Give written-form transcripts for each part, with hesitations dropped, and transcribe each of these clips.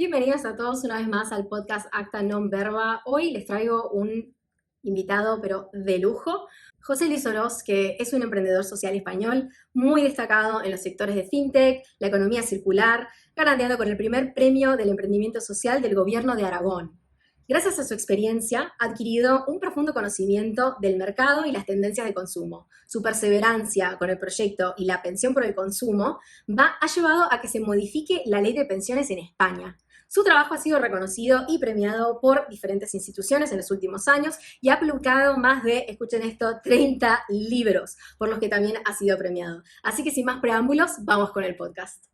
Bienvenidos a todos una vez más al podcast Acta Non Verba. Hoy les traigo un invitado, pero de lujo, José Luis Oroz, que es un emprendedor social español muy destacado en los sectores de fintech, la economía circular, ganateando con el primer premio del emprendimiento social del gobierno de Aragón. Gracias a su experiencia, ha adquirido un profundo conocimiento del mercado y las tendencias de consumo. Su perseverancia con el proyecto y la pensión por el consumo ha llevado a que se modifique la ley de pensiones en España. Su trabajo ha sido reconocido y premiado por diferentes instituciones en los últimos años y ha publicado más de, escuchen esto, 30 libros, por los que también ha sido premiado. Así que sin más preámbulos, vamos con el podcast.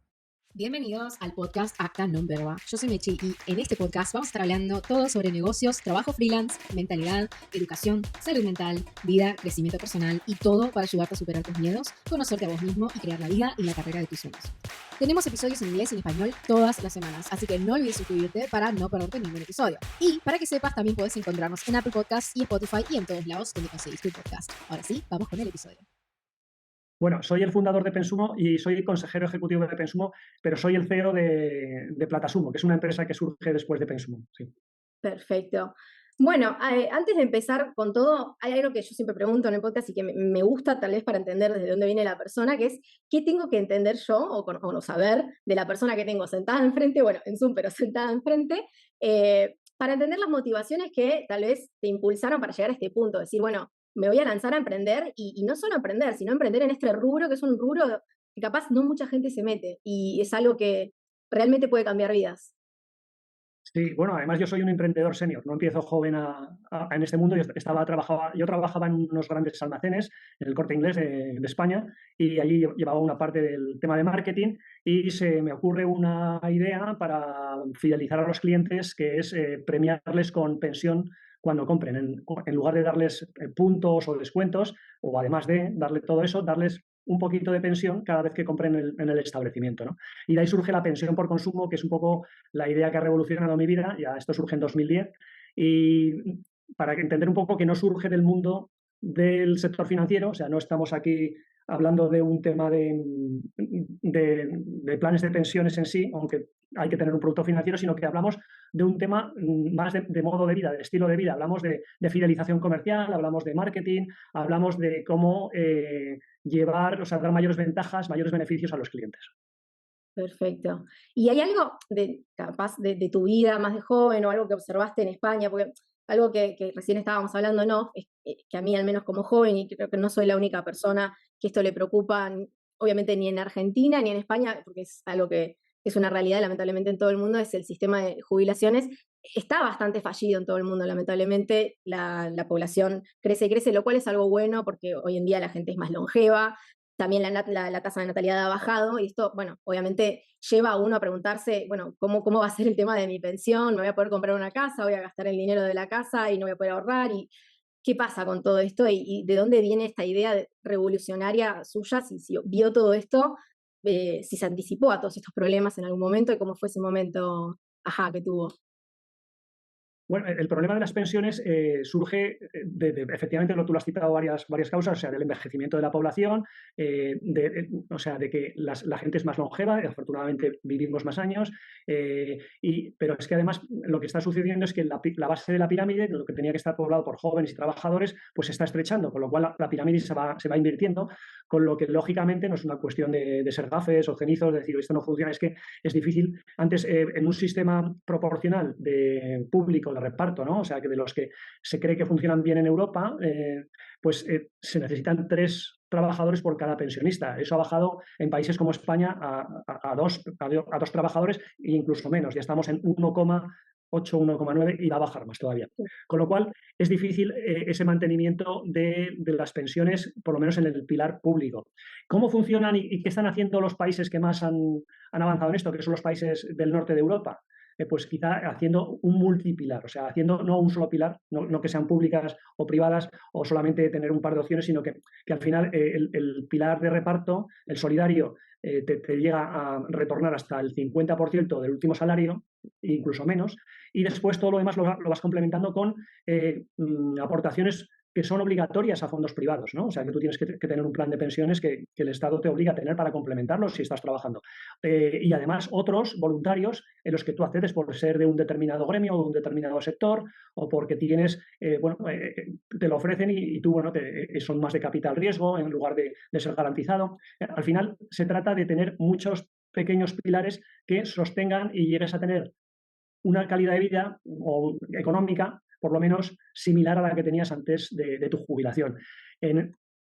Bienvenidos al podcast Acta Non Verba. Yo soy Mechi y en este podcast vamos a estar hablando todo sobre negocios, trabajo freelance, mentalidad, educación, salud mental, vida, crecimiento personal y todo para ayudarte a superar tus miedos, conocerte a vos mismo y crear la vida y la carrera de tus sueños. Tenemos episodios en inglés y en español todas las semanas, así que no olvides suscribirte para no perderte ningún episodio. Y para que sepas, también puedes encontrarnos en Apple Podcasts y Spotify y en todos lados donde conseguís tu podcast. Ahora sí, vamos con el episodio. Bueno, soy el fundador de Pensumo y soy el consejero ejecutivo de Pensumo, pero soy el CEO de Platasumo, que es una empresa que surge después de Pensumo. Sí. Perfecto. Bueno, antes de empezar con todo, hay algo que yo siempre pregunto en el podcast y que me gusta tal vez para entender desde dónde viene la persona, que es qué tengo que entender yo o no saber de la persona que tengo sentada enfrente, bueno, en Zoom, pero sentada enfrente, para entender las motivaciones que tal vez te impulsaron para llegar a este punto, decir, bueno, me voy a lanzar a emprender y no solo emprender, sino emprender en este rubro, que es un rubro que capaz no mucha gente se mete y es algo que realmente puede cambiar vidas. Sí, bueno, además yo soy un emprendedor senior, no empiezo joven en este mundo. Yo trabajaba en unos grandes almacenes, en el Corte Inglés de España, y allí llevaba una parte del tema de marketing y se me ocurre una idea para fidelizar a los clientes, que es premiarles con pensión cuando compren. En lugar de darles puntos o descuentos, o además de darle todo eso, darles un poquito de pensión cada vez que compren en el establecimiento, ¿no? Y de ahí surge la pensión por consumo, que es un poco la idea que ha revolucionado mi vida. Ya esto surge en 2010, y para entender un poco que no surge del mundo del sector financiero, o sea, no estamos aquí hablando de un tema de planes de pensiones en sí, aunque hay que tener un producto financiero, sino que hablamos de un tema más de modo de vida, de estilo de vida. Hablamos de fidelización comercial, hablamos de marketing, hablamos de cómo llevar, o sea, dar mayores ventajas, mayores beneficios a los clientes. Perfecto. ¿Y hay algo capaz de tu vida más de joven o algo que observaste en España? Porque algo que recién estábamos hablando, ¿no? Es que a mí, al menos como joven, y creo que no soy la única persona que esto le preocupa, obviamente ni en Argentina ni en España, porque es algo que es una realidad lamentablemente en todo el mundo, es el sistema de jubilaciones. Está bastante fallido en todo el mundo, lamentablemente la población crece y crece, lo cual es algo bueno porque hoy en día la gente es más longeva, también la tasa de natalidad ha bajado y esto, bueno, obviamente lleva a uno a preguntarse, bueno, ¿cómo va a ser el tema de mi pensión? ¿Me voy a poder comprar una casa? ¿Voy a gastar el dinero de la casa y no voy a poder ahorrar? ¿Y qué pasa con todo esto? ¿Y de dónde viene esta idea revolucionaria suya? Si vio todo esto, si se anticipó a todos estos problemas en algún momento y cómo fue ese momento, ajá, que tuvo. Bueno, el problema de las pensiones surge efectivamente, tú lo has citado, varias causas, o sea, del envejecimiento de la población, o sea, de que la gente es más longeva, afortunadamente vivimos más años, pero es que además lo que está sucediendo es que la base de la pirámide, lo que tenía que estar poblado por jóvenes y trabajadores, pues se está estrechando, con lo cual la pirámide se va invirtiendo, con lo que lógicamente no es una cuestión de ser gafes o cenizos, de decir esto no funciona, es que es difícil. Antes, en un sistema proporcional de público de reparto, ¿no? O sea, que de los que se cree que funcionan bien en Europa, pues se necesitan 3 trabajadores por cada pensionista. Eso ha bajado en países como España a dos trabajadores e incluso menos. Ya estamos en 1,8, 1,9 y va a bajar más todavía. Con lo cual, es difícil ese mantenimiento de las pensiones, por lo menos en el pilar público. ¿Cómo funcionan y qué están haciendo los países que más han avanzado en esto, que son los países del norte de Europa? Pues quizá haciendo un multipilar, o sea, haciendo no un solo pilar, no que sean públicas o privadas o solamente tener un par de opciones, sino que al final el pilar de reparto, el solidario, te llega a retornar hasta el 50% del último salario, incluso menos, y después todo lo demás lo vas complementando con aportaciones que son obligatorias a fondos privados, ¿no? O sea, que tú tienes que tener un plan de pensiones que el Estado te obliga a tener para complementarlo si estás trabajando. Y además otros voluntarios en los que tú accedes por ser de un determinado gremio o de un determinado sector o porque tienes, te lo ofrecen y tú, bueno, son más de capital riesgo en lugar de ser garantizado. Al final se trata de tener muchos pequeños pilares que sostengan y llegues a tener una calidad de vida o económica, por lo menos similar a la que tenías antes de tu jubilación.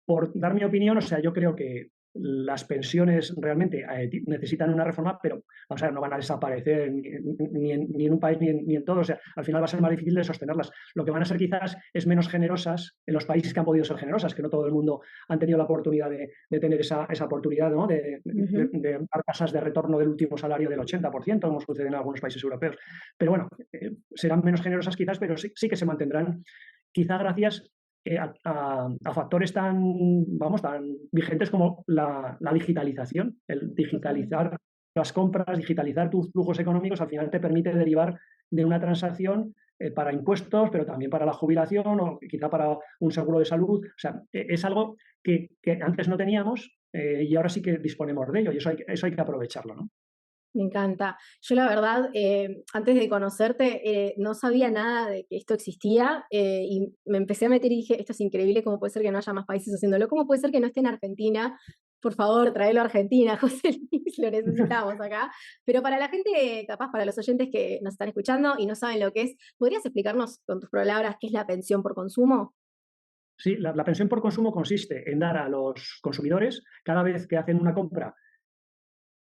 Por dar mi opinión, o sea, yo creo que las pensiones realmente necesitan una reforma, pero vamos a ver, no van a desaparecer ni en un país ni en todo. O sea, al final va a ser más difícil de sostenerlas. Lo que van a ser quizás es menos generosas en los países que han podido ser generosas, que no todo el mundo han tenido la oportunidad de tener esa oportunidad, ¿no? de dar tasas de retorno del último salario del 80%, como sucede en algunos países europeos. Pero bueno, serán menos generosas quizás, pero sí que se mantendrán, quizá gracias a factores tan vigentes como la digitalización. El digitalizar las compras, digitalizar tus flujos económicos, al final te permite derivar de una transacción para impuestos, pero también para la jubilación o quizá para un seguro de salud. O sea, es algo que antes no teníamos y ahora sí que disponemos de ello y eso hay que aprovecharlo, ¿no? Me encanta. Yo la verdad, antes de conocerte, no sabía nada de que esto existía y me empecé a meter y dije, esto es increíble, ¿cómo puede ser que no haya más países haciéndolo? ¿Cómo puede ser que no esté en Argentina? Por favor, tráelo a Argentina, José Luis, lo necesitamos acá. Pero para la gente, capaz para los oyentes que nos están escuchando y no saben lo que es, ¿podrías explicarnos con tus palabras qué es la pensión por consumo? Sí, la pensión por consumo consiste en dar a los consumidores, cada vez que hacen una compra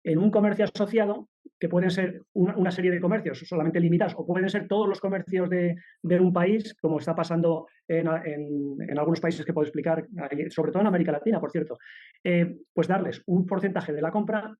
en un comercio asociado, que pueden ser una serie de comercios solamente limitados, o pueden ser todos los comercios de un país, como está pasando en algunos países que puedo explicar, sobre todo en América Latina, por cierto, pues darles un porcentaje de la compra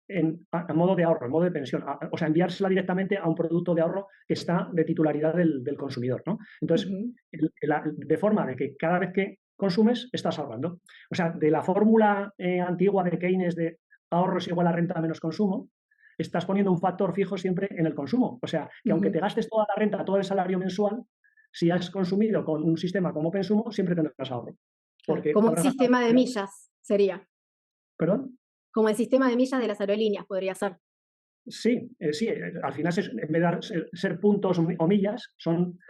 a modo de ahorro, en modo de pensión, o sea, enviársela directamente a un producto de ahorro que está de titularidad del consumidor, ¿no? Entonces, de forma de que cada vez que consumes, estás ahorrando. O sea, de la fórmula antigua de Keynes de ahorro es igual a renta menos consumo, estás poniendo un factor fijo siempre en el consumo. O sea, que aunque te gastes toda la renta, todo el salario mensual, si has consumido con un sistema como Pensumo, siempre tendrás ahorro. Porque Como un sistema de millas sería. ¿Perdón? Como el sistema de millas de las aerolíneas podría ser. Sí, al final en vez de ser puntos o millas, son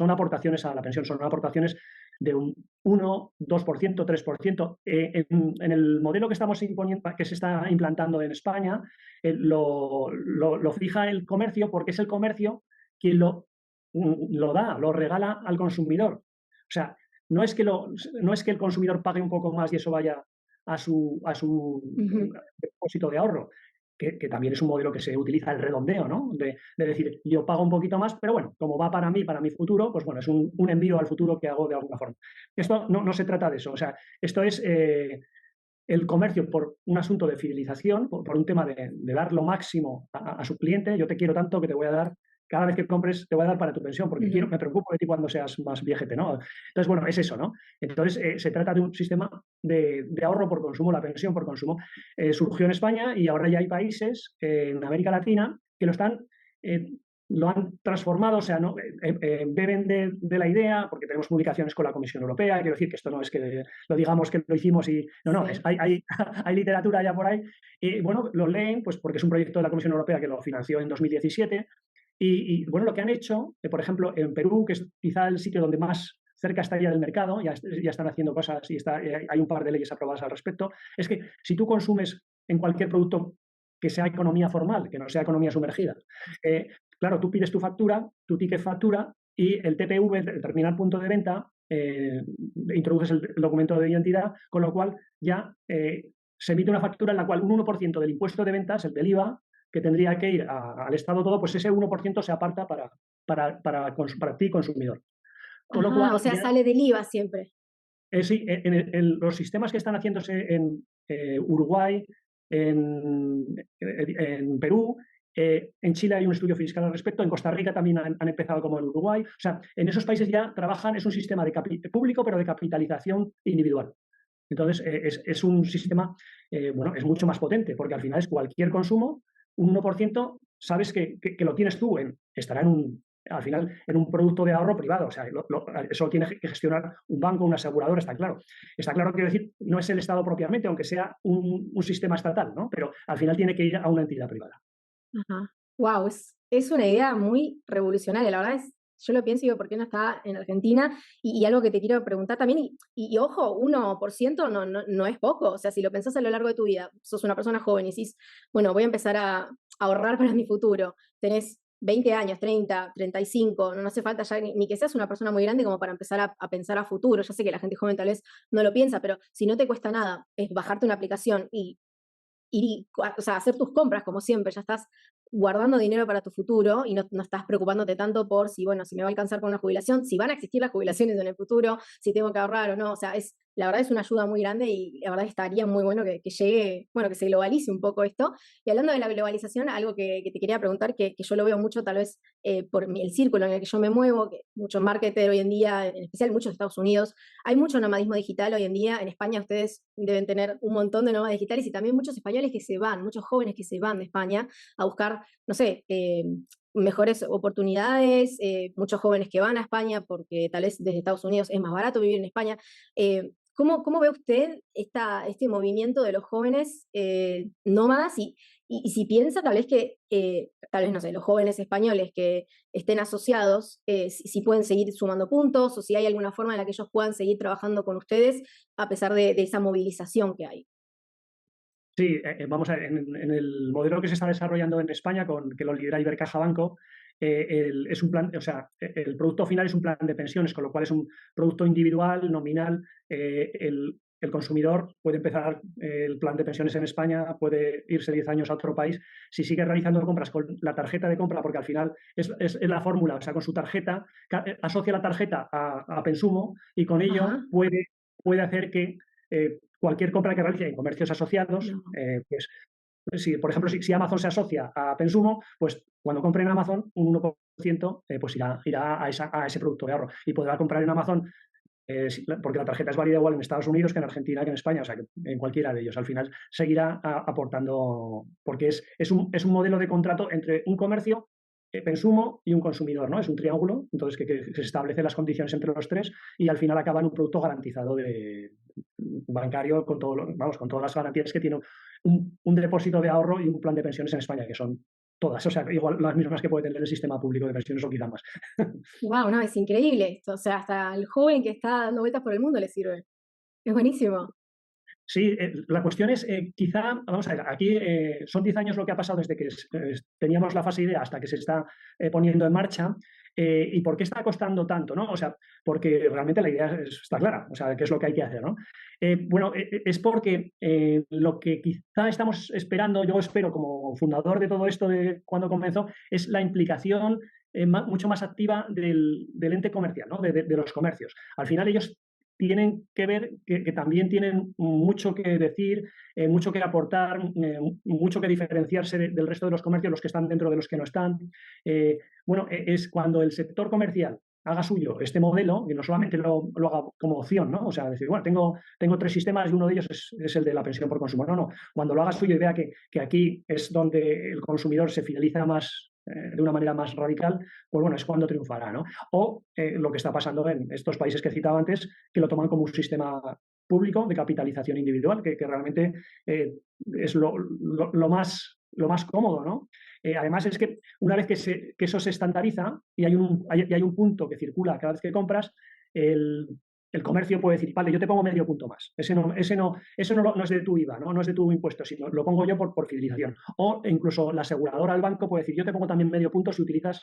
aportaciones a la pensión, son aportaciones de un 1, 2%, 3%. En el modelo que estamos imponiendo, que se está implantando en España, lo fija el comercio porque es el comercio quien lo regala al consumidor. O sea, no es que el consumidor pague un poco más y eso vaya a su depósito de ahorro, que también es un modelo que se utiliza el redondeo, ¿no? De decir, yo pago un poquito más, pero bueno, como va para mí, para mi futuro, pues bueno, es un envío al futuro que hago de alguna forma. Esto no se trata de eso, o sea, esto es el comercio por un asunto de fidelización, por un tema de dar lo máximo a su cliente. Yo te quiero tanto que te voy a dar, cada vez que compres, te voy a dar para tu pensión, porque me preocupo de ti cuando seas más viejete, ¿no? Entonces, bueno, es eso, ¿no? Entonces, se trata de un sistema de ahorro por consumo, la pensión por consumo. Surgió en España y ahora ya hay países en América Latina que lo han transformado, o sea, ¿no? Beben de la idea, porque tenemos publicaciones con la Comisión Europea, quiero decir que esto no es que lo digamos que lo hicimos y no, Sí. hay literatura ya por ahí, y bueno, lo leen pues porque es un proyecto de la Comisión Europea que lo financió en 2017, y bueno, lo que han hecho, por ejemplo, en Perú, que es quizá el sitio donde más cerca está ya del mercado, ya están haciendo cosas y hay un par de leyes aprobadas al respecto, es que si tú consumes en cualquier producto que sea economía formal, que no sea economía sumergida, claro, tú pides tu factura, tu ticket factura y el TPV, el terminal punto de venta, introduces el documento de identidad, con lo cual ya se emite una factura en la cual un 1% del impuesto de ventas, el del IVA, que tendría que ir al Estado todo, pues ese 1% se aparta para ti, consumidor. Con lo cual, O sea, ya, sale del IVA siempre. sí, los sistemas que están haciéndose en Uruguay, en Perú, en Chile hay un estudio fiscal al respecto, en Costa Rica también han empezado como en Uruguay. O sea, en esos países ya trabajan, es un sistema público, pero de capitalización individual. Entonces, es un sistema, bueno, es mucho más potente, porque al final es cualquier consumo, un 1%, sabes que lo tienes tú, estará en al final en un producto de ahorro privado. O sea, eso lo tiene que gestionar un banco, una aseguradora, está claro. Está claro, quiero decir, no es el Estado propiamente, aunque sea un sistema estatal, ¿no? Pero al final tiene que ir a una entidad privada. Ajá. Wow, es una idea muy revolucionaria. La verdad es, yo lo pienso y digo, ¿por qué no está en Argentina? Y algo que te quiero preguntar también, y ojo, 1% no es poco. O sea, si lo pensás a lo largo de tu vida, sos una persona joven y decís, bueno, voy a empezar a ahorrar para mi futuro. Tenés 20 años, 30, 35, no hace falta ya ni que seas una persona muy grande como para empezar a pensar a futuro. Ya sé que la gente joven tal vez no lo piensa, pero si no te cuesta nada, es bajarte una aplicación y o sea, hacer tus compras como siempre, ya estás guardando dinero para tu futuro y no estás preocupándote tanto por si, bueno, si me va a alcanzar con una jubilación, si van a existir las jubilaciones en el futuro, si tengo que ahorrar o no. O sea, la verdad es una ayuda muy grande y la verdad estaría muy bueno que llegue, bueno, que se globalice un poco esto. Y hablando de la globalización, algo que te quería preguntar, que yo lo veo mucho tal vez por el círculo en el que yo me muevo, que muchos marketers hoy en día, en especial muchos de Estados Unidos, hay mucho nomadismo digital hoy en día. En España ustedes deben tener un montón de nómadas digitales y también muchos españoles que se van, muchos jóvenes que se van de España a buscar, no sé, mejores oportunidades, muchos jóvenes que van a España porque tal vez desde Estados Unidos es más barato vivir en España. ¿Cómo ve usted este movimiento de los jóvenes nómadas y si piensa tal vez que, tal vez, no sé, los jóvenes españoles que estén asociados, si pueden seguir sumando puntos o si hay alguna forma en la que ellos puedan seguir trabajando con ustedes a pesar de esa movilización que hay? Sí, vamos a ver, en el modelo que se está desarrollando en España, que lo lidera Ibercaja Banco, es un plan, o sea, el producto final es un plan de pensiones, con lo cual es un producto individual, nominal. El consumidor puede empezar el plan de pensiones en España, puede irse 10 años a otro país, si sigue realizando compras con la tarjeta de compra, porque al final es la fórmula, o sea, con su tarjeta, asocia la tarjeta a Pensumo y con Ajá. ello puede hacer que cualquier compra que realice en comercios asociados, No. pues si, por ejemplo, si Amazon se asocia a Pensumo, pues cuando compre en Amazon, un 1% pues irá a ese producto de ahorro y podrá comprar en Amazon, porque la tarjeta es válida igual en Estados Unidos que en Argentina que en España, o sea, que en cualquiera de ellos. Al final seguirá aportando, porque es un modelo de contrato entre un comercio, Pensumo y un consumidor, ¿no? Es un triángulo, entonces que se establecen las condiciones entre los tres y al final acaba en un producto garantizado bancario vamos, con todas las garantías que tiene un depósito de ahorro y un plan de pensiones en España, que son todas, o sea, igual las mismas que puede tener el sistema público de pensiones o quizá más. Wow, no, es increíble esto. O sea, hasta el joven que está dando vueltas por el mundo le sirve. Es buenísimo. Sí, la cuestión es, quizá, vamos a ver, aquí son 10 años lo que ha pasado desde que teníamos la fase idea hasta que se está poniendo en marcha. ¿Y por qué está costando tanto? ¿No? O sea, porque realmente la idea está clara, o sea, qué es lo que hay que hacer, ¿no? Bueno, es porque lo que quizá estamos esperando, yo espero como fundador de todo esto de cuando comenzó, es la implicación mucho más activa del ente comercial, ¿no? De los comercios. Al final ellos tienen que ver que también tienen mucho que decir, mucho que aportar, mucho que diferenciarse del resto de los comercios, los que están dentro de los que no están. Bueno, es cuando el sector comercial haga suyo este modelo, y no solamente lo haga como opción, ¿no? O sea, decir, bueno, tengo tres sistemas y uno de ellos es el de la pensión por consumo. No, no. Cuando lo haga suyo y vea que aquí es donde el consumidor se fideliza más, de una manera más radical, pues bueno, es cuando triunfará, ¿no? O lo que está pasando en estos países que he citado antes, que lo toman como un sistema público de capitalización individual, que realmente es lo más cómodo, ¿no? Además es que una vez que eso se estandariza y hay un punto que circula cada vez que compras, el comercio puede decir, vale, yo te pongo medio punto más. Eso no es de tu IVA, ¿no? No es de tu impuesto, sino lo pongo yo por fidelización. O incluso la aseguradora al banco puede decir, yo te pongo también medio punto si utilizas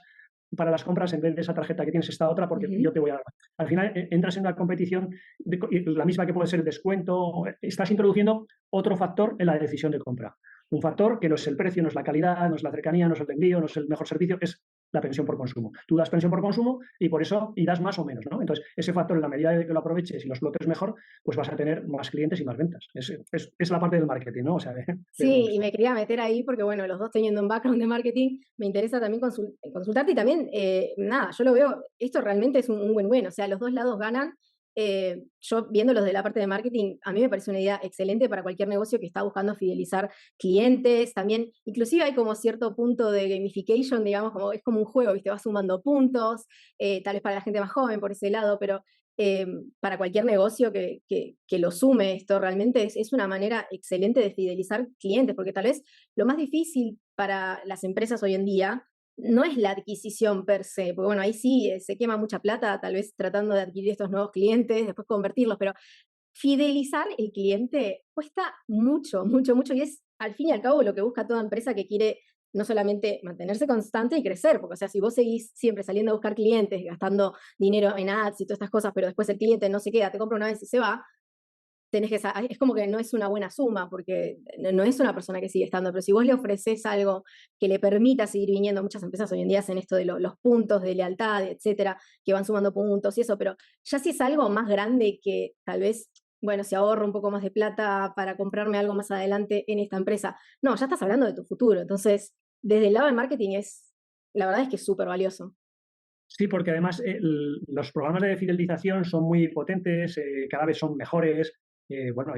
para las compras en vez de esa tarjeta que tienes esta otra, porque yo Ujú. te voy a dar. Al final entras en una competición, la misma que puede ser el descuento, estás introduciendo otro factor en la decisión de compra. Un factor que no es el precio, no es la calidad, no es la cercanía, no es el envío, no es el mejor servicio, es la pensión por consumo. Tú das pensión por consumo y por eso y das más o menos, ¿no? Entonces, ese factor, en la medida de que lo aproveches y lo explotes mejor, pues vas a tener más clientes y más ventas. Es la parte del marketing, ¿no? O sea, de todo Sí, y esto. me quería meter ahí porque, bueno, los dos teniendo un background de marketing, me interesa también consultarte y también, nada, yo lo veo, esto realmente es un win-win, o sea, los dos lados ganan. yo viéndolos de la parte de marketing, a mí me parece una idea excelente para cualquier negocio que está buscando fidelizar clientes. También, inclusive hay como cierto punto de gamification, digamos, como, es como un juego, ¿viste? Vas sumando puntos, tal vez para la gente más joven por ese lado, pero eh, para cualquier negocio que lo sume esto, realmente es una manera excelente de fidelizar clientes, porque tal vez lo más difícil para las empresas hoy en día no es la adquisición per se, porque bueno, ahí sí se quema mucha plata, tal vez tratando de adquirir estos nuevos clientes, después convertirlos, pero fidelizar el cliente cuesta mucho, mucho, mucho, y es al fin y al cabo lo que busca toda empresa que quiere no solamente mantenerse constante y crecer, porque o sea, si vos seguís siempre saliendo a buscar clientes, gastando dinero en ads y todas estas cosas, pero después el cliente no se queda, te compra una vez y se va, tenés que, es como que no es una buena suma, porque no es una persona que sigue estando, pero si vos le ofreces algo que le permita seguir viniendo, muchas empresas hoy en día hacen esto de los puntos de lealtad, etcétera, que van sumando puntos y eso, pero ya si es algo más grande que tal vez, bueno, si ahorro un poco más de plata para comprarme algo más adelante en esta empresa, no, ya estás hablando de tu futuro, entonces, desde el lado del marketing la verdad es que es súper valioso. Sí, porque además los programas de fidelización son muy potentes, cada vez son mejores, bueno,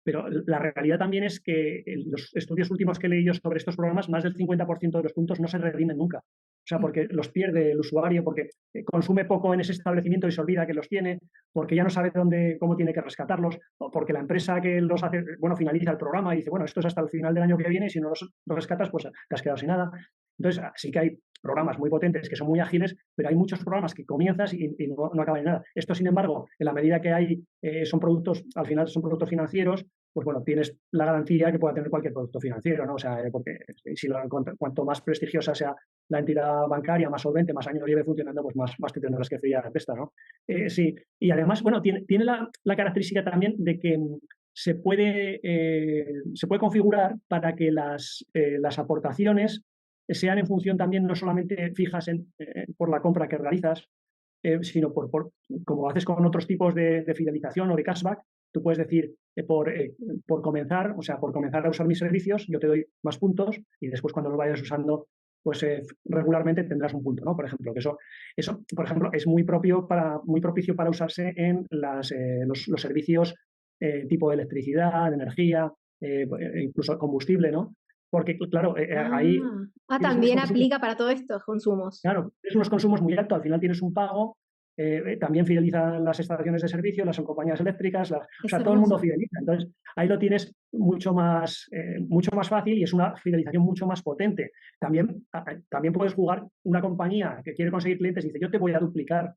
pero la realidad también es que en los estudios últimos que he leído sobre estos programas, más del 50% de los puntos no se redimen nunca. O sea, porque los pierde el usuario, porque consume poco en ese establecimiento y se olvida que los tiene, porque ya no sabe cómo tiene que rescatarlos, o porque la empresa que los hace, bueno, finaliza el programa y dice, bueno, esto es hasta el final del año que viene y si no los rescatas, pues te has quedado sin nada. Entonces, sí que hay programas muy potentes que son muy ágiles, pero hay muchos programas que comienzas y no acaban en nada. Esto, sin embargo, en la medida que hay, son productos, al final son productos financieros, pues bueno, tienes la garantía que pueda tener cualquier producto financiero, ¿no? O sea, porque si cuanto más prestigiosa sea la entidad bancaria, más solvente, más años lleve funcionando, pues más te tendrás que fiar de esta, ¿no? Sí, y además, bueno, tiene la característica también de que se puede configurar para que las aportaciones sean en función también no solamente fijas por la compra que realizas, sino como haces con otros tipos de fidelización o de cashback, tú puedes decir, por comenzar, o sea, por comenzar a usar mis servicios, yo te doy más puntos y después cuando lo vayas usando, pues regularmente tendrás un punto, ¿no? Por ejemplo, que eso, por ejemplo, es muy propicio para usarse en los servicios tipo de electricidad, de energía, incluso combustible, ¿no? Porque, claro, ahí tienes unos También consumos, aplica para todos estos consumos. claro, tienes unos consumos muy altos, al final tienes un pago, también fidelizan las estaciones de servicio, las compañías eléctricas, o Es sea, todo el mundo hermoso. fideliza. Entonces, ahí lo tienes mucho más fácil y es una fidelización mucho más potente. También puedes jugar una compañía que quiere conseguir clientes y dice, yo te voy a duplicar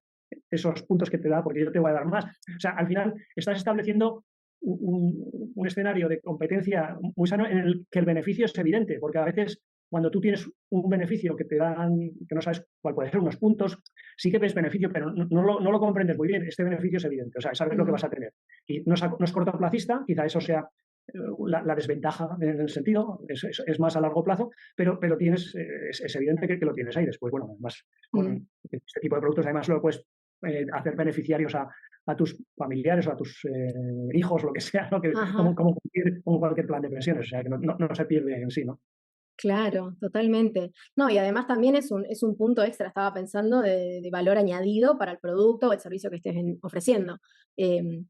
esos puntos que te da porque yo te voy a dar más. O sea, al final estás estableciendo un escenario de competencia muy sano en el que el beneficio es evidente, porque a veces cuando tú tienes un beneficio que te dan, que no sabes cuál puede ser, unos puntos, sí que ves beneficio, pero no lo comprendes muy bien. Este beneficio es evidente, o sea, sabes lo que vas a tener. Y no es cortoplacista, quizá eso sea la desventaja en el sentido, es más a largo plazo, pero es evidente que lo tienes ahí. Después, bueno, además, Mm. con este tipo de productos, además lo puedes hacer beneficiarios a tus familiares o a tus hijos, lo que sea, ¿no? Ajá. Como cualquier plan de pensiones, o sea, que no se pierde en sí, ¿no? Claro, totalmente. No, y además también es un punto extra, estaba pensando, de valor añadido para el producto o el servicio que estés ofreciendo. em,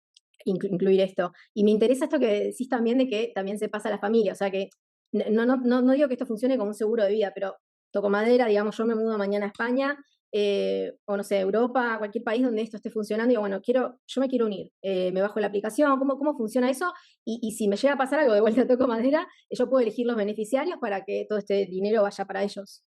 Incluir esto. Y me interesa esto que decís también de que también se pasa a la familia, o sea que no digo que esto funcione como un seguro de vida, pero toco madera, digamos, yo me mudo mañana a España, o no sé, Europa, cualquier país donde esto esté funcionando, y digo, bueno, yo me quiero unir, me bajo la aplicación, ¿cómo funciona eso? Y si me llega a pasar algo, de vuelta toco madera, yo puedo elegir los beneficiarios para que todo este dinero vaya para ellos.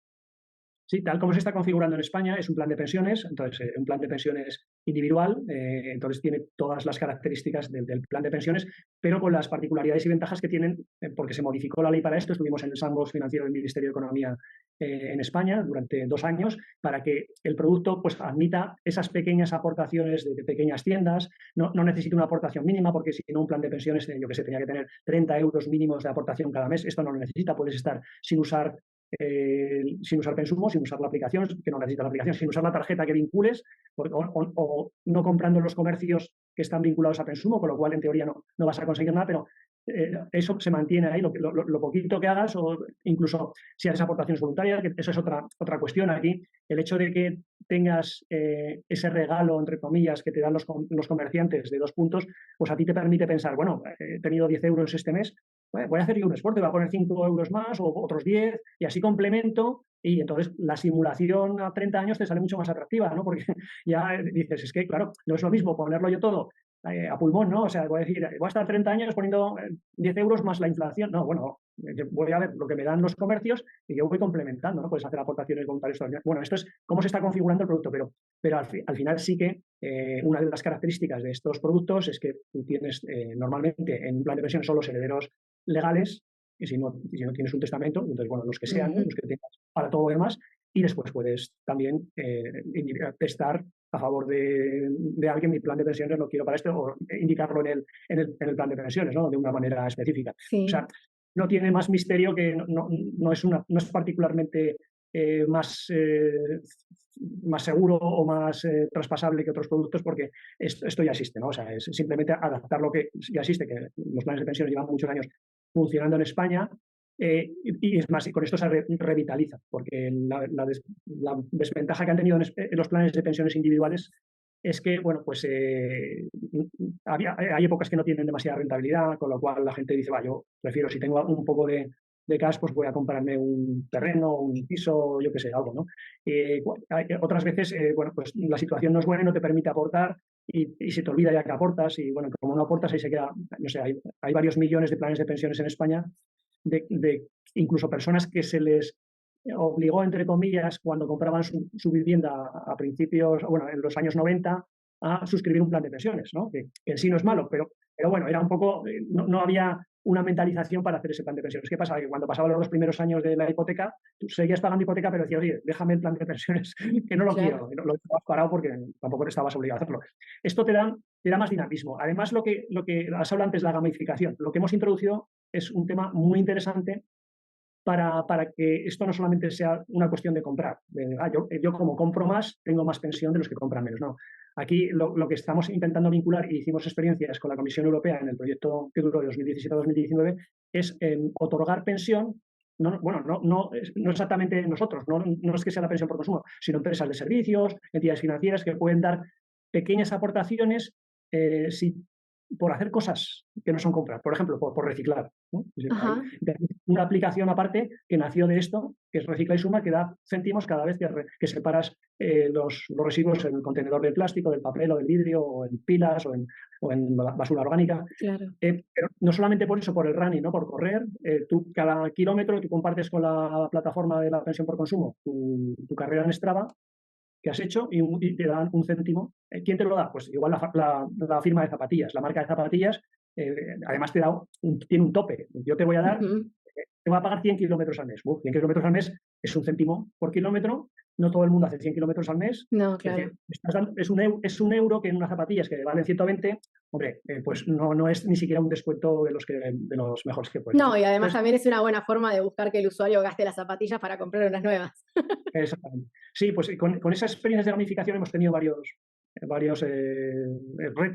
Sí, tal como se está configurando en España, es un plan de pensiones, entonces un plan de pensiones individual, entonces tiene todas las características del plan de pensiones, pero con las particularidades y ventajas que tienen, porque se modificó la ley para esto, estuvimos en el sandbox financiero del Ministerio de Economía en España durante 2 años, para que el producto pues admita esas pequeñas aportaciones de pequeñas tiendas, no necesita una aportación mínima, porque si no un plan de pensiones, yo que sé, tenía que tener 30 euros mínimos de aportación cada mes, esto no lo necesita, puedes estar sin usar Pensumo, sin usar la aplicación, que no necesita la aplicación, sin usar la tarjeta que vincules, o no comprando en los comercios que están vinculados a Pensumo, con lo cual en teoría no vas a conseguir nada, pero eso se mantiene ahí, lo poquito que hagas, o incluso si haces aportaciones voluntarias, que eso es otra cuestión aquí, el hecho de que tengas ese regalo, entre comillas, que te dan los comerciantes de 2 puntos, pues a ti te permite pensar, bueno, he tenido 10 euros este mes, voy a hacer yo un esfuerzo, voy a poner 5 euros más o otros 10 y así complemento. Y entonces la simulación a 30 años te sale mucho más atractiva, ¿no? Porque ya dices, es que, claro, no es lo mismo ponerlo yo todo a pulmón, ¿no? O sea, voy a decir, voy a estar 30 años poniendo 10 euros más la inflación. No, bueno, voy a ver lo que me dan los comercios y yo voy complementando, ¿no? Puedes hacer aportaciones voluntarias. Bueno, esto es cómo se está configurando el producto, pero al final sí que una de las características de estos productos es que tú tienes normalmente en un plan de pensión son los herederos legales, y si no tienes un testamento, entonces, bueno, los que sean, los que tengas para todo lo demás, y después puedes también testar a favor de alguien mi plan de pensiones, no quiero para esto, o indicarlo en el plan de pensiones, ¿no? De una manera específica. Sí. O sea, no tiene más misterio que no es particularmente más seguro o más traspasable que otros productos, porque esto ya existe, ¿no? O sea, es simplemente adaptar lo que ya existe, que los planes de pensiones llevan muchos años funcionando en España, y es más, y con esto se revitaliza, porque la desventaja que han tenido en los planes de pensiones individuales es que, bueno, pues hay épocas que no tienen demasiada rentabilidad, con lo cual la gente dice, va, yo prefiero, si tengo un poco de cash, pues voy a comprarme un terreno, un piso, yo qué sé, algo, ¿no? Otras veces, bueno, pues la situación no es buena y no te permite aportar, y se te olvida ya que aportas, y bueno, como no aportas, ahí se queda, no sé, hay varios millones de planes de pensiones en España, de incluso personas que se les obligó, entre comillas, cuando compraban su vivienda a principios, bueno, en los años 90, a suscribir un plan de pensiones, ¿no? Que en sí no es malo, pero bueno, era un poco, no había una mentalización para hacer ese plan de pensiones. ¿Qué pasa? Que cuando pasaban los 2 primeros años de la hipoteca, tú seguías pagando hipoteca, pero decías, oye, déjame el plan de pensiones, que no lo quiero, lo has parado porque tampoco estabas obligado a hacerlo. Esto te da más dinamismo. Además, lo que has hablado antes, la gamificación. Lo que hemos introducido es un tema muy interesante para que esto no solamente sea una cuestión de comprar. Yo como compro más, tengo más pensión de los que compran menos. No. Aquí lo que estamos intentando vincular, y hicimos experiencias con la Comisión Europea en el proyecto que duró de 2017 a 2019, es otorgar pensión. No exactamente nosotros, no es que sea la pensión por consumo, sino empresas de servicios, entidades financieras que pueden dar pequeñas aportaciones por hacer cosas que no son compras, por ejemplo, por reciclar, ¿no? Hay una aplicación aparte que nació de esto, que es Recicla y Suma, que da céntimos cada vez que separas los residuos en el contenedor de plástico, del papel o del vidrio, o en pilas, o en basura orgánica. Claro. Pero no solamente por eso, por el running, ¿no? Por correr, tú cada kilómetro tú compartes con la plataforma de la pensión por consumo tu carrera en Strava que has hecho, y te dan un céntimo. ¿Quién te lo da? Pues igual la firma de zapatillas, la marca de zapatillas, además tiene un tope. Yo te voy a dar, te voy a pagar 100 kilómetros al mes. 100 kilómetros al mes es un céntimo por kilómetro. No todo el mundo hace 100 kilómetros al mes. No, claro. Es un euro que en unas zapatillas que valen 120, hombre, pues no es ni siquiera un descuento de los mejores que puedes. No, y además también es una buena forma de buscar que el usuario gaste las zapatillas para comprar unas nuevas. Exactamente. Sí, pues con esas experiencias de gamificación hemos tenido varios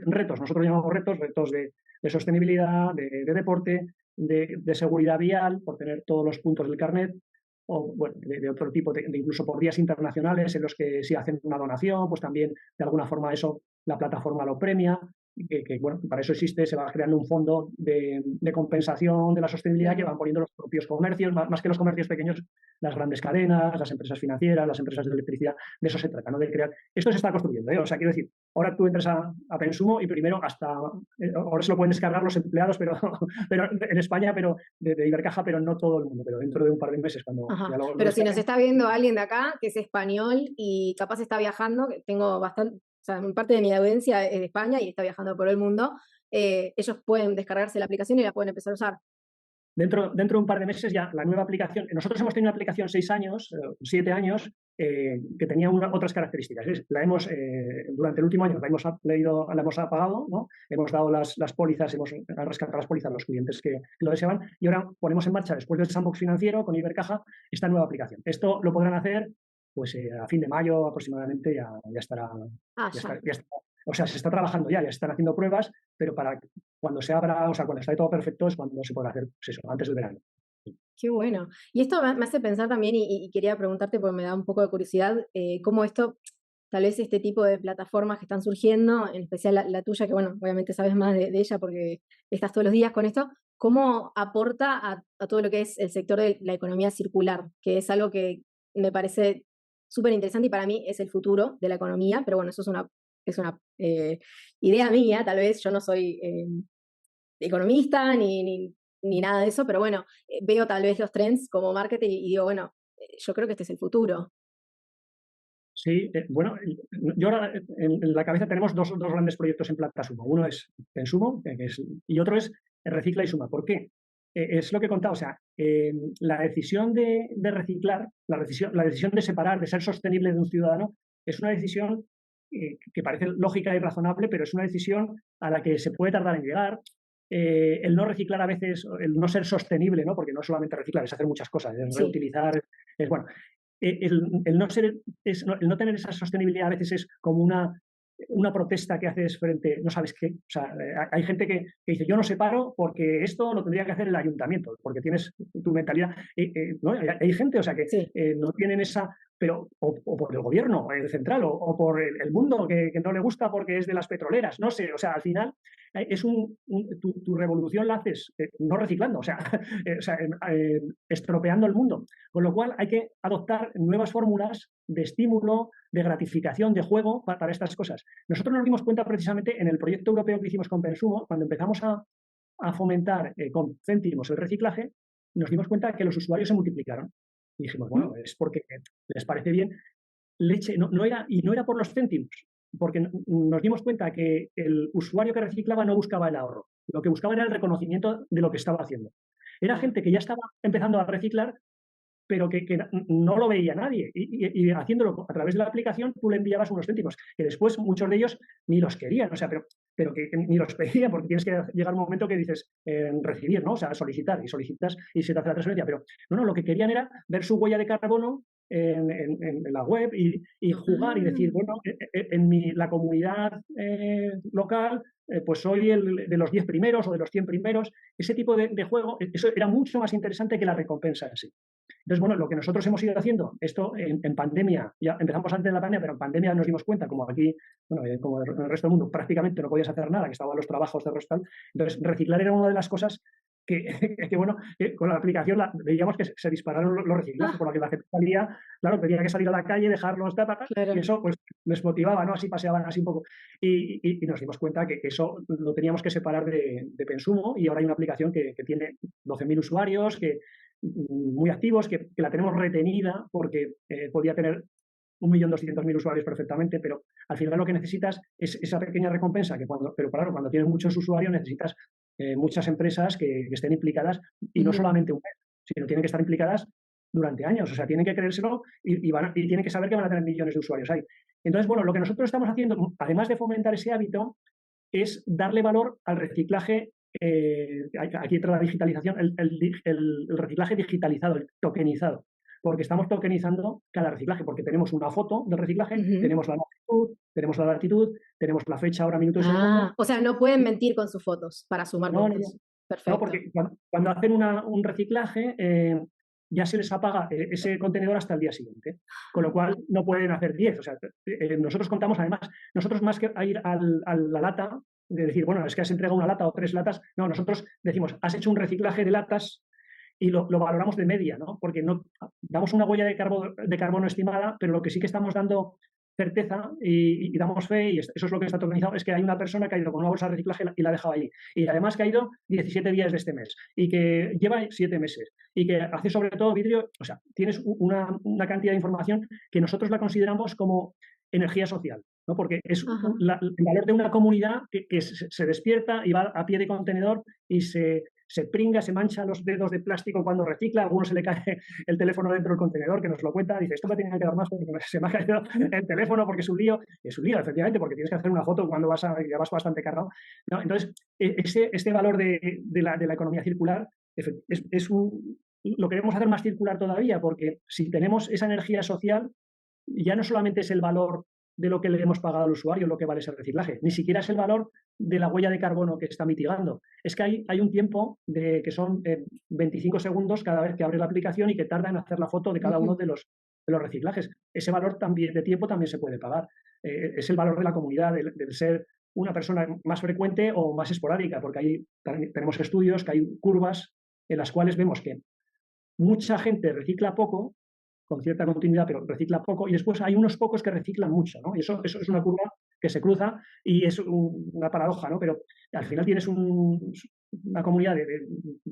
retos. Nosotros llamamos retos de sostenibilidad, de deporte, de seguridad vial, por tener todos los puntos del carnet, o bueno, de otro tipo, incluso por días internacionales en los que si hacen una donación, pues también de alguna forma eso la plataforma lo premia. Que bueno, para eso existe, se va creando un fondo de compensación de la sostenibilidad que van poniendo los propios comercios, más que los comercios pequeños, las grandes cadenas, las empresas financieras, las empresas de electricidad. De eso se trata, ¿no? De crear. Esto se está construyendo, ¿eh? O sea, quiero decir, ahora tú entras a Pensumo y primero ahora se lo pueden descargar los empleados, pero en España, pero de Ibercaja, pero no todo el mundo, pero dentro de un par de meses cuando pero si nos está viendo alguien de acá que es español y capaz está viajando, que tengo bastante, o sea, parte de mi audiencia es de España y está viajando por el mundo, ellos pueden descargarse la aplicación y la pueden empezar a usar. Dentro de un par de meses ya la nueva aplicación, nosotros hemos tenido una aplicación 6 años, 7 años, que tenía otras características. Durante el último año la hemos apagado, ¿no? Hemos dado las pólizas, hemos rescatado las pólizas a los clientes que lo deseaban, y ahora ponemos en marcha, después del sandbox financiero con Ibercaja, esta nueva aplicación. Esto lo podrán hacer pues a fin de mayo aproximadamente, ya estará o sea, se está trabajando ya se están haciendo pruebas, pero para cuando se abra, o sea, cuando esté todo perfecto es cuando se podrá hacer, pues eso, antes del verano. Qué bueno. Y esto me hace pensar también, y quería preguntarte, porque me da un poco de curiosidad, cómo esto, tal vez este tipo de plataformas que están surgiendo, en especial la tuya, que bueno, obviamente sabes más de ella porque estás todos los días con esto, cómo aporta a todo lo que es el sector de la economía circular, que es algo que me parece súper interesante y para mí es el futuro de la economía, pero bueno, eso es una idea mía, tal vez yo no soy economista ni nada de eso, pero bueno, veo tal vez los trends como marketing y digo, bueno, yo creo que este es el futuro. Sí, bueno, yo ahora en la cabeza tenemos dos grandes proyectos en Platasumo. Uno es Pensumo, y otro es Recicla y Suma. ¿Por qué? Es lo que he contado, o sea, la decisión de reciclar, la decisión de separar, de ser sostenible de un ciudadano, es una decisión que parece lógica y razonable, pero es una decisión a la que se puede tardar en llegar. El no reciclar a veces, el no ser sostenible, ¿no? Porque no solamente reciclar, es hacer muchas cosas, es Sí. reutilizar, es bueno. El no tener esa sostenibilidad a veces es como una protesta que haces frente, no sabes qué. O sea, hay gente que dice, yo no separo porque esto lo tendría que hacer el ayuntamiento, porque tienes tu mentalidad. ¿No? Hay gente, o sea, que Sí. no tienen esa, pero o por el gobierno central o por el mundo que no le gusta porque es de las petroleras, no sé, o sea, al final es tu revolución la haces no reciclando, o sea, o sea estropeando el mundo. Con lo cual hay que adoptar nuevas fórmulas de estímulo, de gratificación, de juego para estas cosas. Nosotros nos dimos cuenta precisamente en el proyecto europeo que hicimos con Pensumo, cuando empezamos a fomentar con céntimos el reciclaje, nos dimos cuenta que los usuarios se multiplicaron. Y dijimos, bueno, es porque les parece bien. Leche, no era por los céntimos, porque nos dimos cuenta que el usuario que reciclaba no buscaba el ahorro, lo que buscaba era el reconocimiento de lo que estaba haciendo. Era Claro. gente que ya estaba empezando a reciclar pero que no lo veía nadie. Y haciéndolo a través de la aplicación, tú le enviabas unos céntimos, que después muchos de ellos ni los querían, o sea, pero que ni los pedían, porque tienes que llegar un momento que dices recibir, ¿no? O sea, solicitar, y solicitas y se te hace la transferencia. Pero no, lo que querían era ver su huella de carbono en la web y jugar y decir, Ah, bueno, la comunidad local, pues soy el de los 10 primeros o de los 100 primeros. Ese tipo de juego, eso era mucho más interesante que la recompensa en sí. Entonces, bueno, lo que nosotros hemos ido haciendo, esto en pandemia, ya empezamos antes de la pandemia, pero en pandemia nos dimos cuenta, como aquí, bueno, como en el resto del mundo, prácticamente no podías hacer nada, que estaban los trabajos de rostal. Entonces, reciclar era una de las cosas que, bueno, con la aplicación veíamos que se dispararon los reciclajes, ah, por lo que la gente salía, claro, tenía que salir a la calle, dejar los tapas, y claro. eso pues les motivaba, ¿no? Así paseaban así un poco. Y nos dimos cuenta que eso lo teníamos que separar de Pensumo, y ahora hay una aplicación que tiene 12.000 usuarios, que muy activos, que la tenemos retenida porque podía tener 1.200.000 usuarios perfectamente, pero al final lo que necesitas es esa pequeña recompensa, pero claro, cuando tienes muchos usuarios necesitas muchas empresas que estén implicadas y no Ujú. solamente un mes, sino tienen que estar implicadas durante años, o sea, tienen que creérselo y tienen que saber que van a tener millones de usuarios ahí. Entonces, bueno, lo que nosotros estamos haciendo, además de fomentar ese hábito, es darle valor al reciclaje. Aquí entra la digitalización, el reciclaje digitalizado, el tokenizado, porque estamos tokenizando cada reciclaje, porque tenemos una foto del reciclaje, Ujú. tenemos la longitud, tenemos la latitud, tenemos la fecha, hora, minuto y segundo. Ah, o sea, no pueden mentir con sus fotos para sumar No, no, no, puntos. no, Perfecto. porque cuando hacen un reciclaje, ya se les apaga ese contenedor hasta el día siguiente, con lo cual no pueden hacer 10. O sea, nosotros contamos, además, nosotros más que a ir a la lata, de decir, bueno, es que has entregado una lata o 3 latas, no, nosotros decimos, has hecho un reciclaje de latas y lo valoramos de media, ¿no? Porque no damos una huella de carbono estimada, pero lo que sí que estamos dando certeza y damos fe, y eso es lo que está tokenizado, es que hay una persona que ha ido con una bolsa de reciclaje y la ha dejado allí. Y además que ha ido 17 días de este mes y que lleva 7 meses y que hace sobre todo vidrio. O sea, tienes una cantidad de información que nosotros la consideramos como energía social, ¿no? Porque es Ajá. el valor de una comunidad que se despierta y va a pie de contenedor y se pringa, se mancha los dedos de plástico cuando recicla, a alguno se le cae el teléfono dentro del contenedor, que nos lo cuenta, dice, esto me tiene que dar más porque se me ha caído el teléfono porque es un lío, efectivamente, porque tienes que hacer una foto cuando ya vas bastante cargado, ¿no? Entonces, este valor de la economía circular lo queremos hacer más circular todavía, porque si tenemos esa energía social, ya no solamente es el valor de lo que le hemos pagado al usuario, lo que vale ese reciclaje. Ni siquiera es el valor de la huella de carbono que está mitigando. Es que hay un tiempo que son 25 segundos cada vez que abre la aplicación y que tarda en hacer la foto de cada uno de los reciclajes. Ese valor también, de tiempo también se puede pagar. Es el valor de la comunidad, del ser una persona más frecuente o más esporádica, porque ahí tenemos estudios, que hay curvas en las cuales vemos que mucha gente recicla poco, con cierta continuidad, pero recicla poco, y después hay unos pocos que reciclan mucho, ¿no? Y eso es una curva que se cruza y es una paradoja, ¿no? Pero al final tienes una comunidad de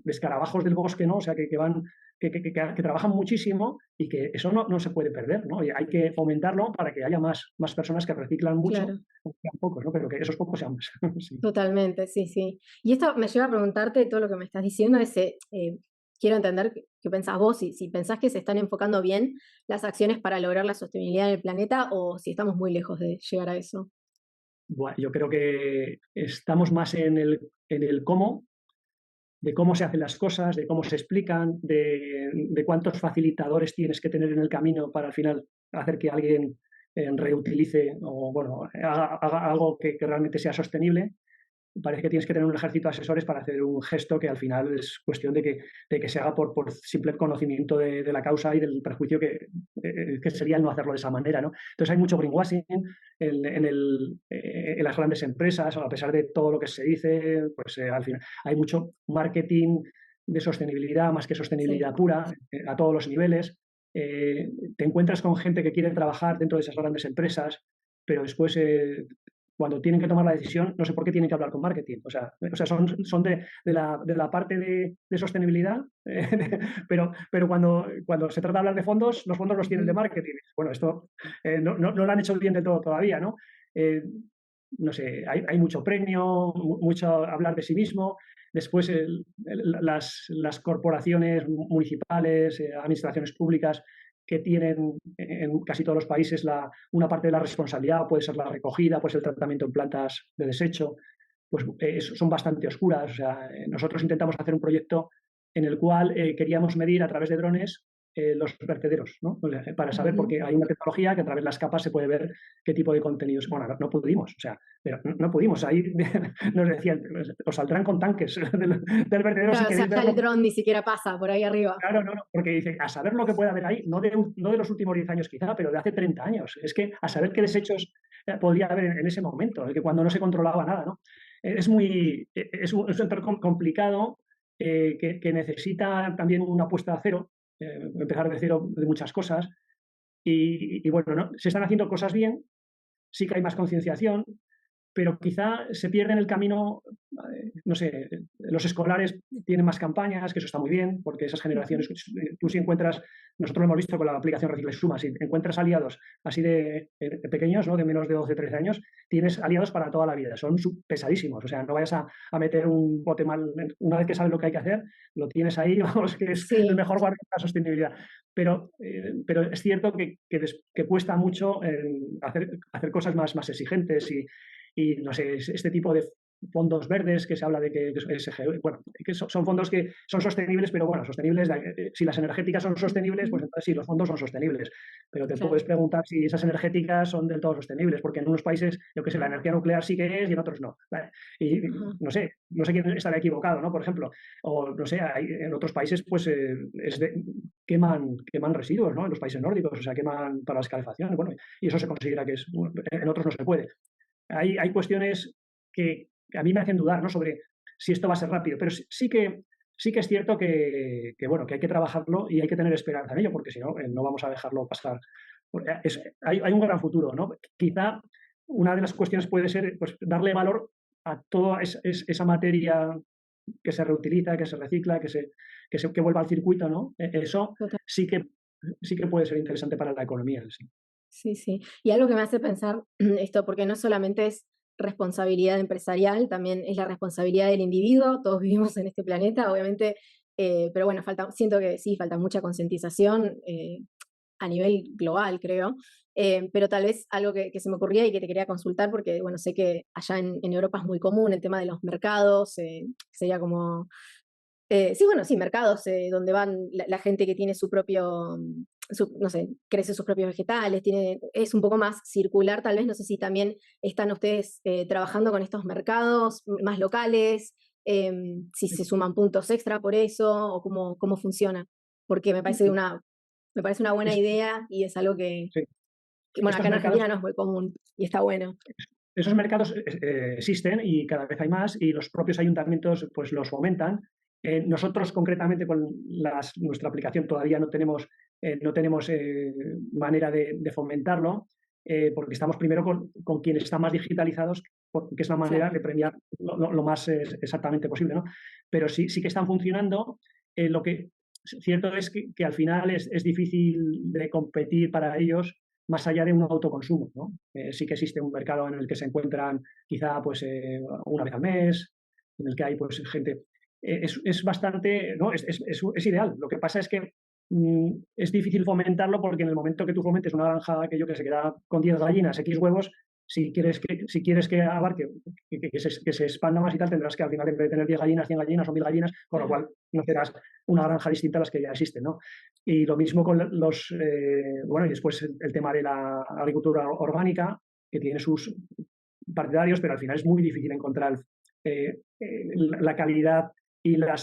escarabajos del bosque, ¿no? O sea, que van, que trabajan muchísimo y que eso no se puede perder, ¿no? Y hay que fomentarlo para que haya más personas que reciclan mucho, Claro. o sean pocos, ¿no? Pero que esos pocos sean más. Sí. Totalmente, sí, sí. Y esto me lleva a preguntarte todo lo que me estás diciendo, quiero entender qué pensás vos, si pensás que se están enfocando bien las acciones para lograr la sostenibilidad en el planeta o si estamos muy lejos de llegar a eso. Bueno, yo creo que estamos más en el cómo, de cómo se hacen las cosas, de cómo se explican, de cuántos facilitadores tienes que tener en el camino para al final hacer que alguien reutilice o bueno, haga algo que realmente sea sostenible. Parece que tienes que tener un ejército de asesores para hacer un gesto que al final es cuestión de que se haga por simple conocimiento de la causa y del perjuicio que sería el no hacerlo de esa manera, ¿no? Entonces hay mucho greenwashing en las grandes empresas, a pesar de todo lo que se dice, pues al final hay mucho marketing de sostenibilidad más que Sí, sostenibilidad pura, a todos los niveles. Te encuentras con gente que quiere trabajar dentro de esas grandes empresas, pero después cuando tienen que tomar la decisión, no sé por qué tienen que hablar con marketing. O sea son de la parte de sostenibilidad, pero cuando se trata de hablar de fondos, los fondos los tienen de ujú, marketing. Bueno, esto no lo han hecho bien del todo todavía, ¿no? Eh, no sé, hay mucho premio, mucho hablar de sí mismo. Después, las corporaciones municipales, administraciones públicas que tienen en casi todos los países una parte de la responsabilidad, puede ser la recogida, puede ser el tratamiento en plantas de desecho, pues son bastante oscuras. O sea, nosotros intentamos hacer un proyecto en el cual queríamos medir a través de drones los vertederos, ¿no? Para saber, ujú. porque hay una tecnología que a través de las capas se puede ver qué tipo de contenidos. Bueno, no pudimos, o sea, pero no pudimos. Ahí nos decían, os saldrán con tanques del vertedero si Claro, o sea, queréis ya el verlo. dron ni siquiera pasa por ahí arriba. Claro, no, porque dice, a saber lo que puede haber ahí, no de los últimos 10 años quizá, pero de hace 30 años. Es que a saber qué desechos podría haber en ese momento, que cuando no se controlaba nada, ¿no? Es un sector complicado, que necesita también una apuesta a cero, empezar de cero de muchas cosas. Y bueno, ¿no? Se están haciendo cosas bien, sí que hay más concienciación, pero quizá se pierde en el camino, no sé, los escolares tienen más campañas, que eso está muy bien, porque esas generaciones, Ujú. tú si encuentras, nosotros lo hemos visto con la aplicación Recicla y Suma, si encuentras aliados así de pequeños, ¿no? De menos de 12 13 años, tienes aliados para toda la vida, son pesadísimos, o sea, no vayas a meter un bote mal, una vez que sabes lo que hay que hacer, lo tienes ahí, vamos, que es el Sí, mejor guardián de la sostenibilidad. Pero es cierto que cuesta mucho hacer cosas más exigentes y no sé, este tipo de fondos verdes que se habla de que bueno, que son fondos que son sostenibles, pero bueno, sostenibles, si las energéticas son sostenibles, ujú, pues entonces sí, los fondos son sostenibles, pero te puedes claro. preguntar si esas energéticas son del todo sostenibles, porque en unos países, yo que sé, la energía nuclear sí que es y en otros no. ¿Vale? Y Ajá. no sé quién estará equivocado, ¿no? Por ejemplo, o no sé, en otros países pues queman residuos, ¿no? En los países nórdicos, o sea, queman para las calefacción, bueno, y eso se considera que es, bueno, en otros no se puede. Hay cuestiones que a mí me hacen dudar, ¿no? Sobre si esto va a ser rápido, pero sí que es cierto bueno, que hay que trabajarlo y hay que tener esperanza en ello, porque si no, no vamos a dejarlo pasar. Hay un gran futuro, ¿no? Quizá una de las cuestiones puede ser pues, darle valor a toda esa materia que se reutiliza, que se recicla, que vuelva al circuito, ¿no? Eso Total. sí que puede ser interesante para la economía, sí. Sí, sí. Y algo que me hace pensar esto, porque no solamente es responsabilidad empresarial, también es la responsabilidad del individuo. Todos vivimos en este planeta, obviamente, pero bueno, siento que sí, falta mucha concientización a nivel global, creo. Pero tal vez algo que se me ocurría y que te quería consultar, porque bueno, sé que allá en Europa es muy común el tema de los mercados, sería como sí, bueno, sí, mercados donde van la gente que tiene su propio no sé, crece sus propios vegetales, es un poco más circular tal vez, no sé si también están ustedes trabajando con estos mercados más locales, si se suman puntos extra por eso, o cómo funciona, porque me parece una buena Es- idea y es algo sí. bueno, Estos acá en mercados Argentina no es muy común y está bueno. Esos mercados existen y cada vez hay más y los propios ayuntamientos pues los fomentan. Nosotros concretamente con nuestra aplicación todavía no tenemos manera de fomentarlo porque estamos primero con quienes están más digitalizados porque es la manera Claro. de premiar lo más exactamente posible, ¿no? Pero sí que están funcionando. Lo que cierto es que al final es difícil de competir para ellos más allá de un autoconsumo, ¿no? Sí que existe un mercado en el que se encuentran quizá pues, una vez al mes, en el que hay pues, gente. Es bastante, ¿no? Es ideal. Lo que pasa es que es difícil fomentarlo porque en el momento que tú fomentes una granja que se queda con 10 gallinas, X huevos, si quieres que abarque, que se expanda más y tal, tendrás que al final de tener 10 gallinas, 100 gallinas o 1000 gallinas, con lo cual no serás una granja distinta a las que ya existen, ¿no? Y lo mismo con bueno, y después el tema de la agricultura orgánica, que tiene sus partidarios, pero al final es muy difícil encontrar la calidad y la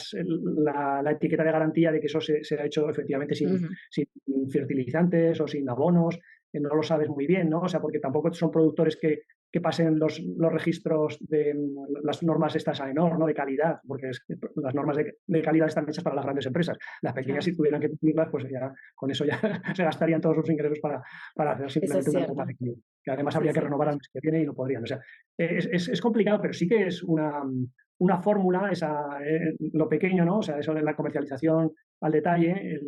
etiqueta de garantía de que eso se ha hecho efectivamente Ujú. sin fertilizantes o sin abonos, no lo sabes muy bien, ¿no? O sea, porque tampoco son productores que pasen los registros de las normas estas AENOR, ¿no? De calidad, porque las normas de calidad están hechas para las grandes empresas. Las pequeñas, Claro, si tuvieran que cumplirlas, pues ya con eso ya se gastarían todos sus ingresos para hacer eso simplemente es una norma cierto. de equilibrio, que además Sí, habría que sí. renovar al mes que viene y no podrían. O sea, es complicado, pero sí que es una fórmula, lo pequeño, ¿no? O sea, eso de la comercialización al detalle,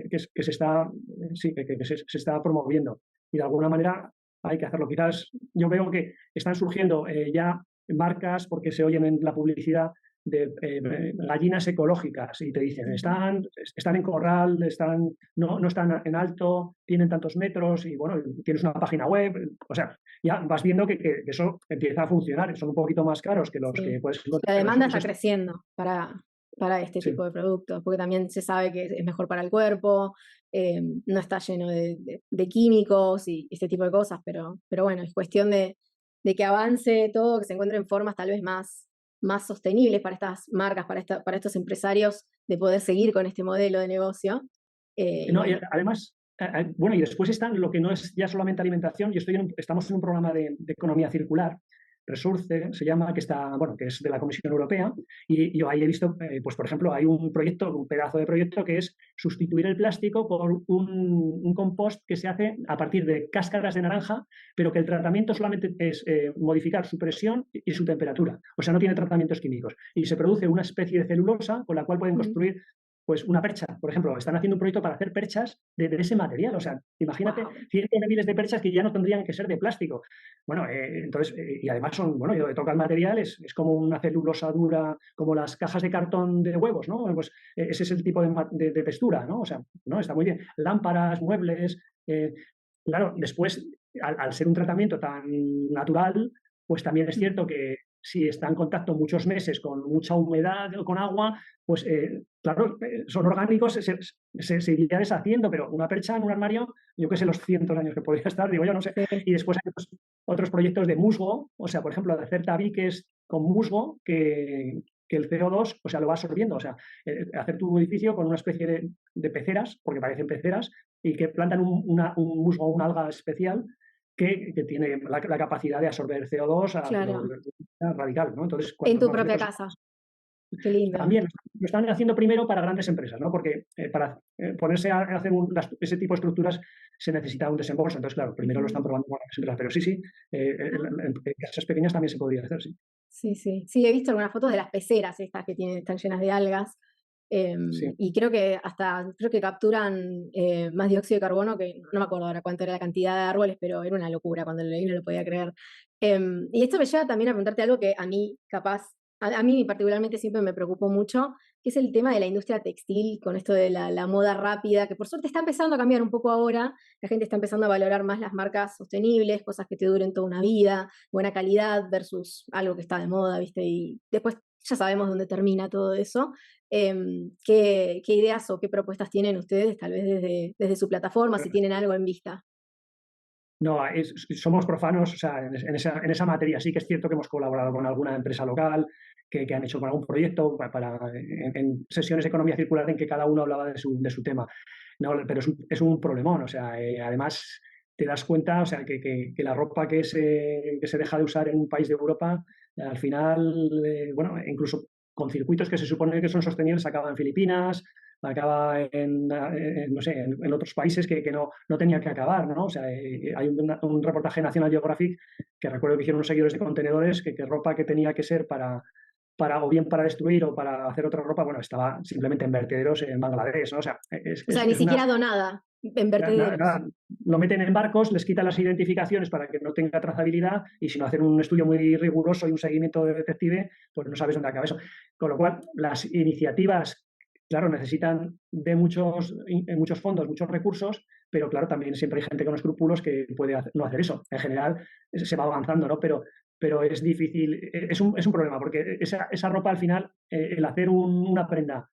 que se está, sí, que se está promoviendo. Y de alguna manera hay que hacerlo. Quizás yo veo que están surgiendo ya marcas, porque se oyen en la publicidad, de gallinas ecológicas y te dicen, Ujú. están en corral, no están en alto, tienen tantos metros y bueno, tienes una página web, o sea, ya vas viendo que eso empieza a funcionar, son un poquito más caros que los que Sí. puedes encontrar, La pero demanda eso está es, creciendo para este sí. tipo de productos, porque también se sabe que es mejor para el cuerpo, no está lleno de químicos y este tipo de cosas, pero bueno, es cuestión de que avance todo, que se encuentren formas tal vez más sostenibles para estas marcas, para estos empresarios, de poder seguir con este modelo de negocio. Y No, y bueno, además, bueno, y después están lo que no es ya solamente alimentación, estamos en un programa de economía circular, Resurce se llama, que está, bueno, que es de la Comisión Europea, y yo ahí he visto, pues por ejemplo, hay un proyecto, un pedazo de proyecto que es sustituir el plástico por un compost que se hace a partir de cáscaras de naranja, pero que el tratamiento solamente es modificar su presión y su temperatura, o sea, no tiene tratamientos químicos, y se produce una especie de celulosa con la cual pueden mm, construir pues una percha, por ejemplo, están haciendo un proyecto para hacer perchas de ese material. O sea, imagínate wow, cientos de miles de perchas que ya no tendrían que ser de plástico. Bueno, entonces, y además son, bueno, y lo que toca el material es como una celulosa dura, como las cajas de cartón de huevos, ¿no? Pues ese es el tipo de textura, ¿no? O sea, no, está muy bien. Lámparas, muebles, claro, después, al ser un tratamiento tan natural, pues también es cierto que si está en contacto muchos meses con mucha humedad o con agua, pues claro, son orgánicos, se iría deshaciendo, pero una percha en un armario, yo qué sé, los cientos de años que podría estar, digo yo, no sé. sí, Y después hay otros proyectos de musgo, o sea, por ejemplo, de hacer tabiques con musgo que el CO2, o sea, lo va absorbiendo, o sea, hacer tu edificio con una especie de peceras, porque parecen peceras, y que plantan un musgo o una alga especial que tiene la capacidad de absorber CO2 pero claro, radical, ¿no? Entonces, en cuando tu los propia metos casa, qué lindo. también lo están haciendo primero para grandes empresas, ¿no? Porque para ponerse a hacer ese tipo de estructuras se necesita un desembolso. Entonces, claro, primero lo están Ujú. probando con grandes empresas. Pero sí, en casas pequeñas también se podría hacer, sí. Sí, sí. Sí, he visto algunas fotos de las peceras estas que están llenas de algas. Sí. Y creo que capturan más dióxido de carbono, que no me acuerdo ahora cuánto era la cantidad de árboles, pero era una locura cuando lo leí, no lo podía creer. Y esto me lleva también a preguntarte algo que a mí, capaz, a mí particularmente siempre me preocupó mucho, que es el tema de la industria textil, con esto de la moda rápida, que por suerte está empezando a cambiar un poco ahora. La gente está empezando a valorar más las marcas sostenibles, cosas que te duren toda una vida, buena calidad versus algo que está de moda, ¿viste? Y después ya sabemos dónde termina todo eso. ¿Qué ideas o qué propuestas tienen ustedes, tal vez desde su plataforma, si tienen algo en vista? No, somos profanos, o sea, en esa materia sí que es cierto que hemos colaborado con alguna empresa local que han hecho con algún proyecto en sesiones de economía circular en que cada uno hablaba de su tema. No, pero es un problemón, o sea, además te das cuenta, o sea, que la ropa que se deja de usar en un país de Europa, al final, bueno, incluso con circuitos que se supone que son sostenibles, acaba en Filipinas, acaba no sé, en otros países que no tenía que acabar, ¿no? O sea, hay un reportaje de National Geographic que recuerdo que hicieron unos seguidores de contenedores que ropa que tenía que ser o bien para destruir o para hacer otra ropa, bueno, estaba simplemente en vertederos en Bangladesh, ¿no? O sea, O sea, ni es una... siquiera donada, en vertederos. Lo meten en barcos, les quitan las identificaciones para que no tenga trazabilidad y si no hacen un estudio muy riguroso y un seguimiento de detective, pues no sabes dónde acaba eso. Con lo cual, las iniciativas, claro, necesitan de muchos fondos, muchos recursos, pero claro, también siempre hay gente con escrúpulos que puede no hacer eso. En general, se va avanzando, ¿no? Pero es difícil, es un problema, porque esa ropa al final, el hacer una prenda,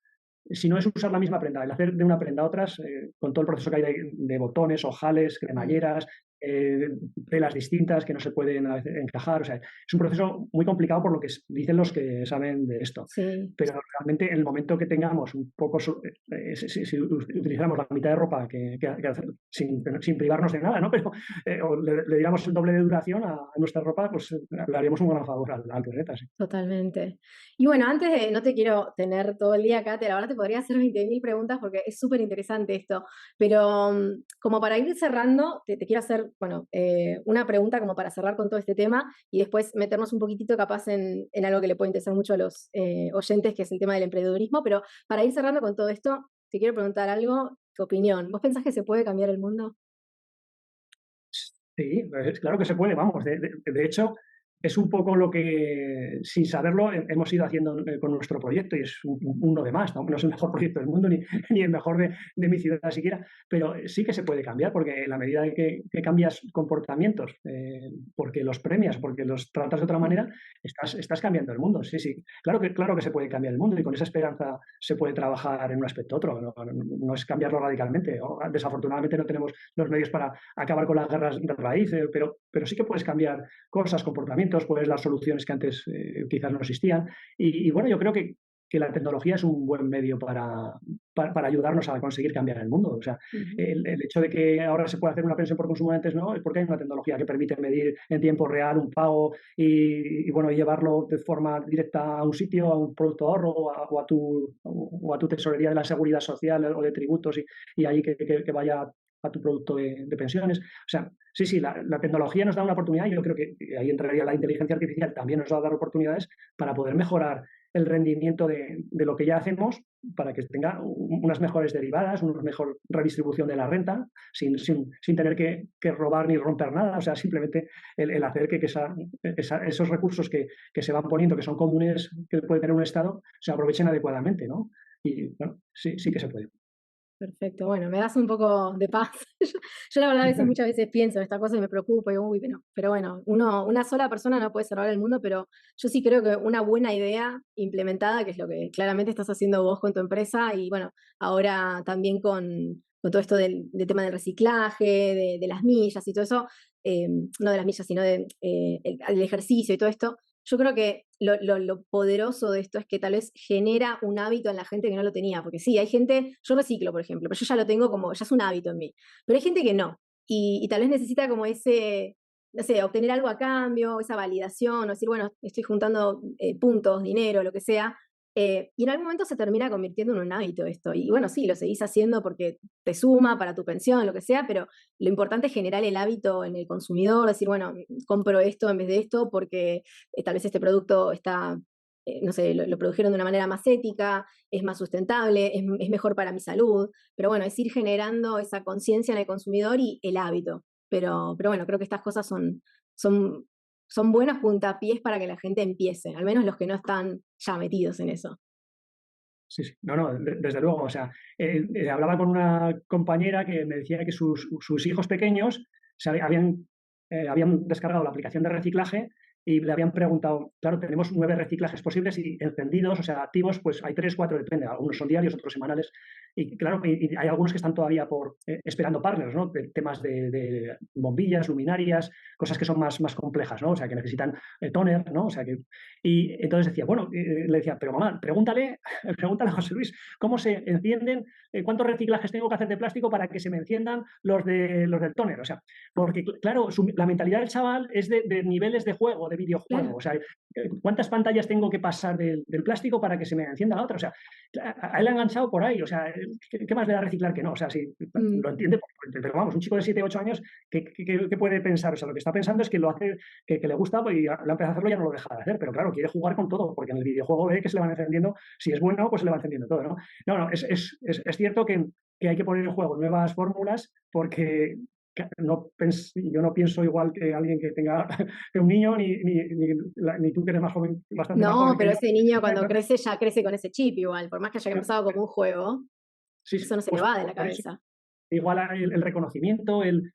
si no es usar la misma prenda, el hacer de una prenda a otras, con todo el proceso que hay de botones, ojales, cremalleras, telas distintas que no se pueden a veces encajar, o sea, es un proceso muy complicado por lo que dicen los que saben de esto. Sí, Pero realmente en el momento que tengamos un poco, si utilizamos la mitad de ropa que hacer, sin privarnos de nada, ¿no? Pero o le diéramos el doble de duración a nuestra ropa, pues le haríamos un gran favor al planeta, sí. totalmente. Y bueno, antes de, no te quiero tener todo el día acá, la verdad te podría hacer 20.000 preguntas porque es súper interesante esto, pero como para ir cerrando, te quiero hacer, bueno, una pregunta como para cerrar con todo este tema y después meternos un poquitito capaz en algo que le puede interesar mucho a los oyentes, que es el tema del emprendedurismo, pero para ir cerrando con todo esto, te quiero preguntar algo, tu opinión. ¿Vos pensás que se puede cambiar el mundo? Sí, claro que se puede, vamos. De hecho, es un poco lo que, sin saberlo, hemos ido haciendo con nuestro proyecto y es uno de más. No es el mejor proyecto del mundo ni el mejor de mi ciudad siquiera, pero sí que se puede cambiar porque en la medida de que cambias comportamientos, porque los premias, porque los tratas de otra manera, estás cambiando el mundo. Sí, sí. Claro que se puede cambiar el mundo y con esa esperanza se puede trabajar en un aspecto u otro. No es cambiarlo radicalmente. Desafortunadamente no tenemos los medios para acabar con las guerras de raíz, pero sí que puedes cambiar cosas, comportamientos, puedes dar soluciones que antes quizás no existían. Y bueno, yo creo que la tecnología es un buen medio para ayudarnos a conseguir cambiar el mundo. O sea, Ujú. el hecho de que ahora se pueda hacer una pensión por consumo antes no, es porque hay una tecnología que permite medir en tiempo real un pago bueno, y llevarlo de forma directa a un sitio, a un producto ahorro o a tu tesorería de la seguridad social o de tributos y ahí que vaya a tu producto de pensiones. O sea, sí, sí, la tecnología nos da una oportunidad y yo creo que ahí entraría la inteligencia artificial, también nos va a dar oportunidades para poder mejorar el rendimiento de lo que ya hacemos para que tenga unas mejores derivadas, una mejor redistribución de la renta, sin tener que robar ni romper nada. O sea, simplemente el hacer que esos recursos que se van poniendo, que son comunes, que puede tener un Estado, se aprovechen adecuadamente, ¿no? Y bueno, sí, sí que se puede. Perfecto, bueno, me das un poco de paz. Yo la verdad muchas veces pienso en esta cosa y me preocupo y digo, uy, pero bueno, una sola persona no puede salvar el mundo, pero yo sí creo que una buena idea implementada, que es lo que claramente estás haciendo vos con tu empresa y bueno, ahora también con todo esto del tema del reciclaje, de las millas y todo eso, no de las millas, sino el ejercicio y todo esto, yo creo que lo poderoso de esto es que tal vez genera un hábito en la gente que no lo tenía, porque sí, hay gente, yo reciclo, por ejemplo, pero yo ya lo tengo como, ya es un hábito en mí, pero hay gente que no, y tal vez necesita como ese, no sé, obtener algo a cambio, esa validación, o decir, bueno, estoy juntando puntos, dinero, lo que sea, y en algún momento se termina convirtiendo en un hábito esto, y bueno, sí, lo seguís haciendo porque te suma para tu pensión, lo que sea, pero lo importante es generar el hábito en el consumidor, decir, bueno, compro esto en vez de esto porque tal vez este producto está, no sé, lo produjeron de una manera más ética, es más sustentable, es mejor para mi salud, pero bueno, es ir generando esa conciencia en el consumidor y el hábito. Pero bueno, creo que estas cosas son, son buenos puntapiés para que la gente empiece, al menos los que no están ya metidos en eso. Sí, sí. No, no, desde luego. O sea, hablaba con una compañera que me decía que sus hijos pequeños habían descargado la aplicación de reciclaje y le habían preguntado, claro, tenemos 9 reciclajes posibles y encendidos, o sea, activos, pues hay 3, 4, depende, algunos son diarios, otros semanales, y claro, y hay algunos que están todavía esperando partners, ¿no? Temas de bombillas, luminarias, cosas que son más complejas, ¿no? O sea, que necesitan toner, ¿no? O sea, y entonces decía, bueno, le decía, pero mamá, pregúntale, pregúntale a José Luis, ¿cómo se encienden? ¿Cuántos reciclajes tengo que hacer de plástico para que se me enciendan los del tóner? O sea, porque claro, la mentalidad del chaval es de niveles de juego, de videojuego. Claro. O sea, ¿cuántas pantallas tengo que pasar del plástico para que se me encienda la otra? O sea, a él le han enganchado por ahí. O sea, ¿qué más le da reciclar que no? O sea, sí, Mm. lo entiende, pero vamos, un chico de 7, 8 años, ¿qué puede pensar? O sea, lo que está pensando es que lo hace, que le gusta y lo ha empezado a hacerlo y ya no lo deja de hacer. Pero claro, quiere jugar con todo, porque en el videojuego ve que se le van encendiendo, si es bueno, pues se le va encendiendo todo, ¿no? No, es cierto que hay que poner en juego nuevas fórmulas porque yo no pienso igual que alguien que tenga que un niño, ni tú que eres más joven, bastante más No, joven que pero yo. ese niño cuando crece ya crece con ese chip igual, por más que haya empezado como un juego, Sí, eso no se le pues va de la por eso, cabeza. igual el reconocimiento, el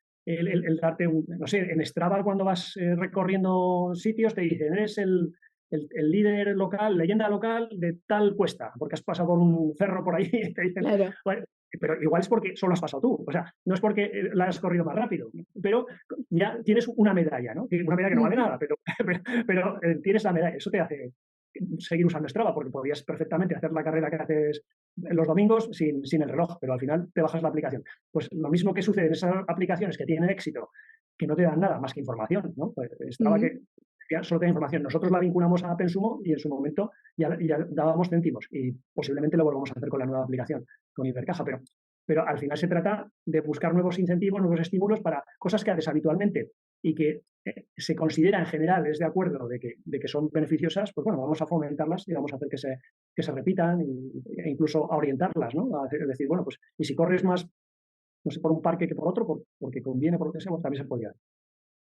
darte no sé, en Strava cuando vas recorriendo sitios te dicen, eres el líder local, leyenda local de tal cuesta, porque has pasado por un cerro por ahí y te dicen, Claro. bueno, pero igual es porque solo has pasado tú, o sea, no es porque la has corrido más rápido, pero ya tienes una medalla, ¿no? Una medalla que no vale Ujú. nada, pero tienes la medalla, eso te hace seguir usando Strava, porque podrías perfectamente hacer la carrera que haces los domingos sin el reloj, pero al final te bajas la aplicación. Pues lo mismo que sucede en esas aplicaciones que tienen éxito, que no te dan nada más que información, ¿no? Pues Strava Ujú. que ya solo tiene información. Nosotros la vinculamos a Pensumo y en su momento ya dábamos céntimos y posiblemente lo volvamos a hacer con la nueva aplicación, con Hipercaja, pero al final se trata de buscar nuevos incentivos, nuevos estímulos para cosas que haces habitualmente y que se considera en general, es de acuerdo de que son beneficiosas, pues bueno, vamos a fomentarlas y vamos a hacer que se repitan e incluso a orientarlas, ¿no? Es decir, bueno, pues, y si corres más, no sé, por un parque que por otro, porque conviene, por lo que sea, pues también se podría.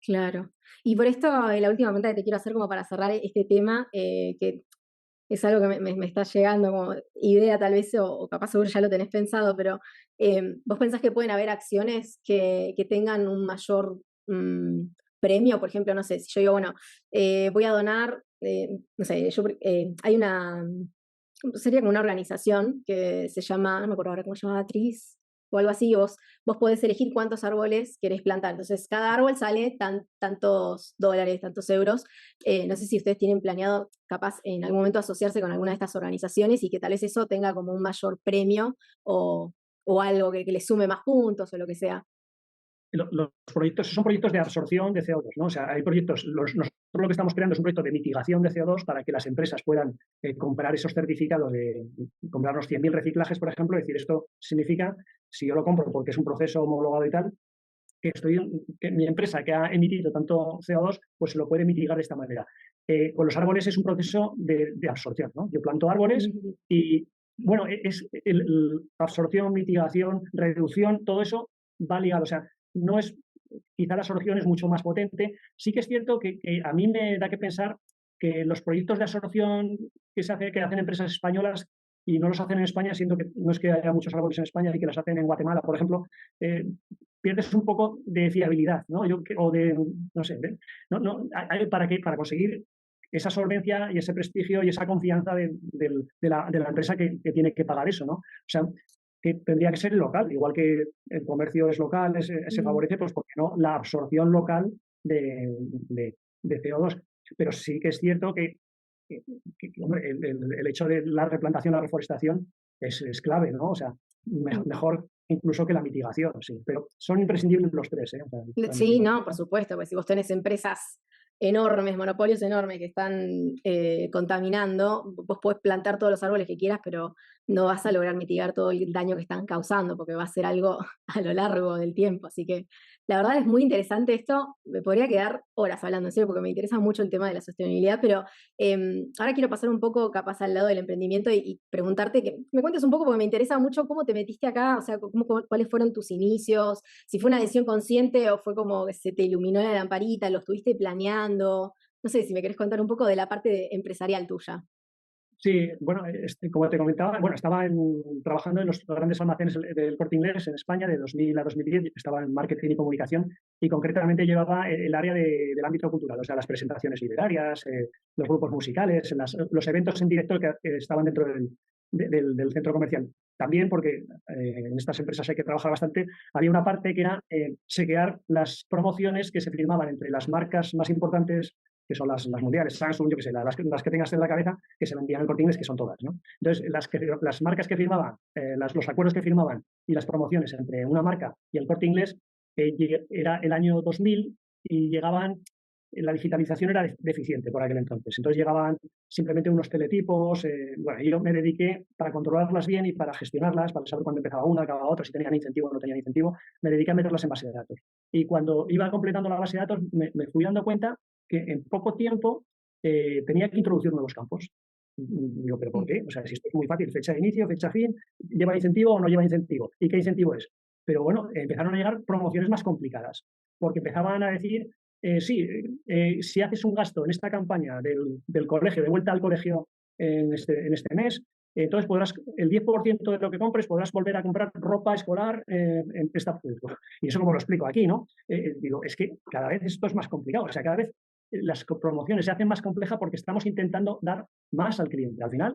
Claro. Y por esto, la última pregunta que te quiero hacer como para cerrar este tema, que es algo que me está llegando como idea tal vez, o capaz seguro ya lo tenés pensado, pero ¿vos pensás que pueden haber acciones que tengan un mayor premio? Por ejemplo, no sé, si yo digo, bueno, voy a donar, no sé, hay sería como una organización que se llama, no me acuerdo ahora cómo se llama, Tris o algo así, y vos podés elegir cuántos árboles querés plantar. Entonces, cada árbol sale tantos dólares, tantos euros. No sé si ustedes tienen planeado, capaz, en algún momento asociarse con alguna de estas organizaciones y que tal vez eso tenga como un mayor premio o, o algo que le sume más puntos o lo que sea. Los proyectos son proyectos de absorción de CO2, ¿no? O sea, hay proyectos, nosotros lo que estamos creando es un proyecto de mitigación de CO2 para que las empresas puedan comprar esos certificados, comprar los 100.000 reciclajes, por ejemplo, es decir, esto significa, si yo lo compro porque es un proceso homologado y tal, que mi empresa que ha emitido tanto CO2, pues se lo puede mitigar de esta manera. Con los árboles es un proceso de absorción, ¿no? Yo planto árboles Ujú. y, bueno, es absorción, mitigación, reducción, todo eso va ligado. O sea, no es, quizá la absorción es mucho más potente. Sí que es cierto que a mí me da que pensar que los proyectos de absorción que hacen empresas españolas y no los hacen en España, siendo que no es que haya muchos árboles en España y que las hacen en Guatemala, por ejemplo, eh, pierdes un poco de fiabilidad, ¿no? O de, no sé, para conseguir esa solvencia y ese prestigio y esa confianza de la empresa que tiene que pagar eso, ¿no? O sea, que tendría que ser local, igual que el comercio es local, se Mm. favorece, pues, ¿por qué no? La absorción local de CO2. Pero sí que es cierto hombre, el hecho de la replantación, la reforestación es clave, ¿no? O sea, mejor incluso que la mitigación, sí. Pero son imprescindibles los tres, ¿eh? O sea, la Sí, no, por mitigación. supuesto, pues si vos tenés empresas enormes, monopolios enormes que están contaminando, vos podés plantar todos los árboles que quieras, pero no vas a lograr mitigar todo el daño que están causando, porque va a ser algo a lo largo del tiempo. Así que la verdad es muy interesante esto. Me podría quedar horas hablando, en serio, porque me interesa mucho el tema de la sostenibilidad, pero ahora quiero pasar un poco capaz al lado del emprendimiento y preguntarte que me cuentes un poco, porque me interesa mucho cómo te metiste acá, o sea, cuáles fueron tus inicios, si fue una decisión consciente o fue como que se te iluminó la lamparita, lo estuviste planeando. No sé si me querés contar un poco de la parte empresarial tuya. Sí, bueno, como te comentaba, bueno, estaba trabajando en los grandes almacenes del Corte Inglés en España de 2000 a 2010, estaba en marketing y comunicación y concretamente llevaba el área del ámbito cultural, o sea, las presentaciones literarias, los grupos musicales, los eventos en directo que estaban dentro del centro comercial. También porque en estas empresas hay que trabajar bastante, había una parte que era chequear las promociones que se firmaban entre las marcas más importantes que son las mundiales, Samsung, yo que sé, las que tengas en la cabeza, que se vendían en el Corte Inglés, que son todas, ¿no? Entonces, las marcas que firmaban, los acuerdos que firmaban y las promociones entre una marca y el Corte Inglés, era el año 2000 y la digitalización era deficiente por aquel entonces. Entonces llegaban simplemente unos teletipos, bueno, yo me dediqué para controlarlas bien y para gestionarlas, para saber cuándo empezaba una, acababa otra, si tenían incentivo o no tenían incentivo, me dediqué a meterlas en base de datos. Y cuando iba completando la base de datos, me fui dando cuenta que en poco tiempo tenía que introducir nuevos campos. Digo, ¿pero por qué? O sea, si esto es muy fácil, fecha de inicio, fecha fin, ¿lleva incentivo o no lleva incentivo? ¿Y qué incentivo es? Pero bueno, empezaron a llegar promociones más complicadas, porque empezaban a decir, sí, si haces un gasto en esta campaña del colegio, de vuelta al colegio en este mes, entonces podrás, el 10% de lo que compres podrás volver a comprar ropa escolar en préstamo público. Y eso como lo explico aquí, ¿no? Digo, es que cada vez esto es más complicado. O sea, cada vez las promociones se hacen más complejas porque estamos intentando dar más al cliente. Al final,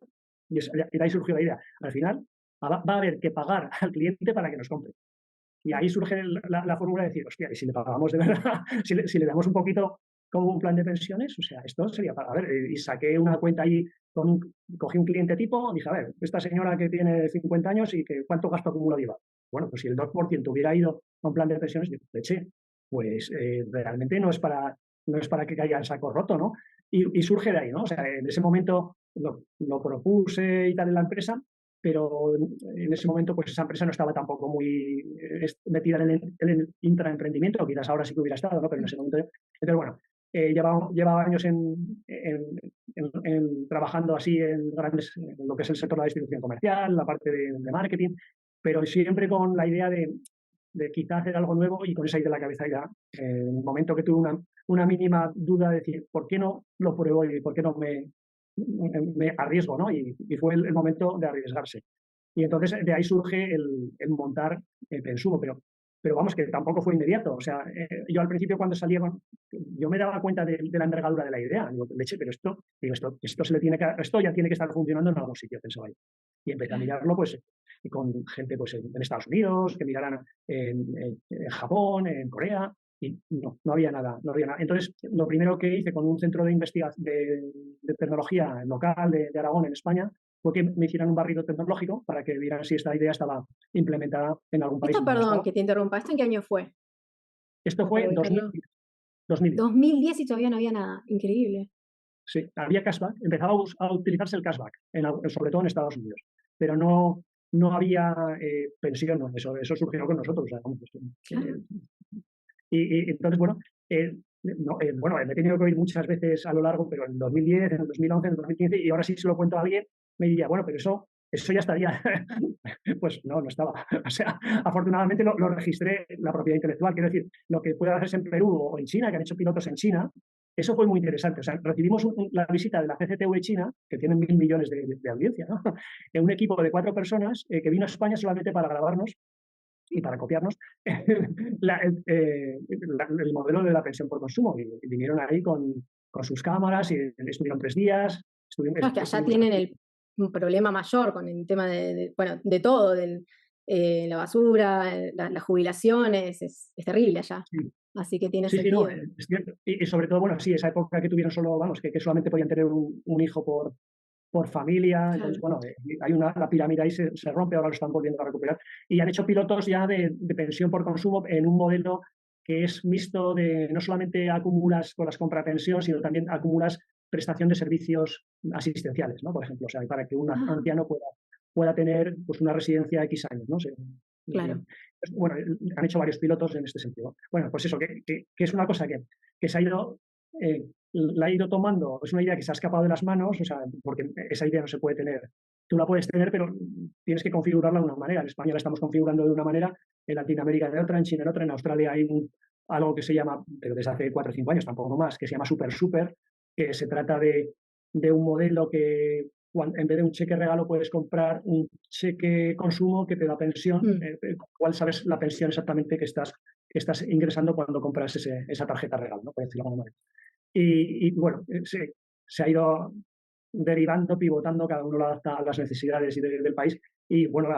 y de ahí surgió la idea, al final va a haber que pagar al cliente para que nos compre. Y ahí surge la fórmula de decir, hostia, y si le pagamos de verdad, si le damos un poquito como un plan de pensiones, o sea, esto sería para, a ver, y saqué una cuenta ahí, cogí un cliente tipo, dije, a ver, esta señora que tiene 50 años y que cuánto gasto acumulado lleva. Bueno, pues si el 2% hubiera ido a un plan de pensiones, digo, leche, pues realmente no es para que caiga en saco roto, ¿no? Y surge de ahí, ¿no? O sea, en ese momento lo propuse y tal en la empresa, pero en ese momento pues esa empresa no estaba tampoco muy metida en el intraemprendimiento, quizás ahora sí que hubiera estado, ¿no? Pero en ese momento, entonces bueno, llevaba años trabajando así en lo que es el sector de la distribución comercial, la parte de marketing, pero siempre con la idea de quizás hacer algo nuevo y con esa idea en la cabeza ya, en el momento que tuve una mínima duda de decir, ¿por qué no lo pruebo y por qué no me arriesgo, ¿no? Y fue el momento de arriesgarse. Y entonces de ahí surge el montar Pensumo, pero vamos, que tampoco fue inmediato. O sea, yo al principio cuando salía, yo me daba cuenta de la envergadura de la idea. Digo, leche, pero esto ya tiene que estar funcionando en algún sitio, pensaba yo. Y empecé a mirarlo, pues, y con gente pues, en Estados Unidos, que miraran en Japón, en Corea, y no había nada, no había nada. Entonces, lo primero que hice con un centro de investigación de tecnología local de Aragón, en España, fue que me hicieran un barrido tecnológico para que vieran si esta idea estaba implementada en algún país Esto, donde no perdón, estaba. que te interrumpa, ¿esto en qué año fue? Esto fue Para en ubicarlo. 2010. 2010 y todavía no había nada. Increíble. Sí, había cashback, empezaba a utilizarse el cashback, sobre todo en Estados Unidos, pero no había pensión, no, eso surgió con nosotros. O sea, vamos, Claro. y entonces, bueno, bueno, me he tenido que oír muchas veces a lo largo, pero en 2010, en el 2011, en el 2015, y ahora sí se lo cuento a alguien, me diría, bueno, pero eso ya estaría. Pues no estaba. O sea, afortunadamente lo registré la propiedad intelectual. Quiero decir, lo que puede hacerse en Perú o en China, que han hecho pilotos en China, eso fue muy interesante. O sea, recibimos la visita de la CCTV China, que tienen 1.000 millones de audiencia, ¿no? En un equipo de 4 personas que vino a España solamente para grabarnos y para copiarnos el modelo de la pensión por consumo. Y vinieron ahí con sus cámaras y estuvieron 3 días. No, es que allá Estuvimos tienen un problema mayor con el tema bueno, de todo, la basura, las jubilaciones, es terrible allá. sí. Así que tiene Sí, sí, no, sentido. es cierto. Y sobre todo, bueno, sí, esa época que tuvieron solo, vamos, que solamente podían tener un hijo por familia. Entonces, Claro. bueno, la pirámide ahí se rompe, ahora lo están volviendo a recuperar. Y han hecho pilotos ya de pensión por consumo en un modelo que es mixto de no solamente acumulas con las compras pensión, sino también acumulas prestación de servicios asistenciales, ¿no? Por ejemplo, o sea, para que un Ah, anciano pueda tener pues, una residencia X años, ¿no? claro. Bueno, han hecho varios pilotos en este sentido. Bueno, pues eso, que es una cosa que se ha ido, la ha ido tomando, es una idea que se ha escapado de las manos, o sea, porque esa idea no se puede tener. Tú la puedes tener, pero tienes que configurarla de una manera. En España la estamos configurando de una manera, en Latinoamérica de otra, en China de otra, en Australia hay algo que se llama, pero desde hace 4 o 5 años, tampoco más, que se llama Super Super, que se trata de un modelo que en vez de un cheque regalo puedes comprar un cheque consumo que te da pensión, cuál sabes la pensión exactamente que estás ingresando cuando compras esa tarjeta regalo, ¿no? Por decirlo de alguna manera. Y bueno, se ha ido derivando, pivotando, cada uno lo adapta a las necesidades del país. Y bueno,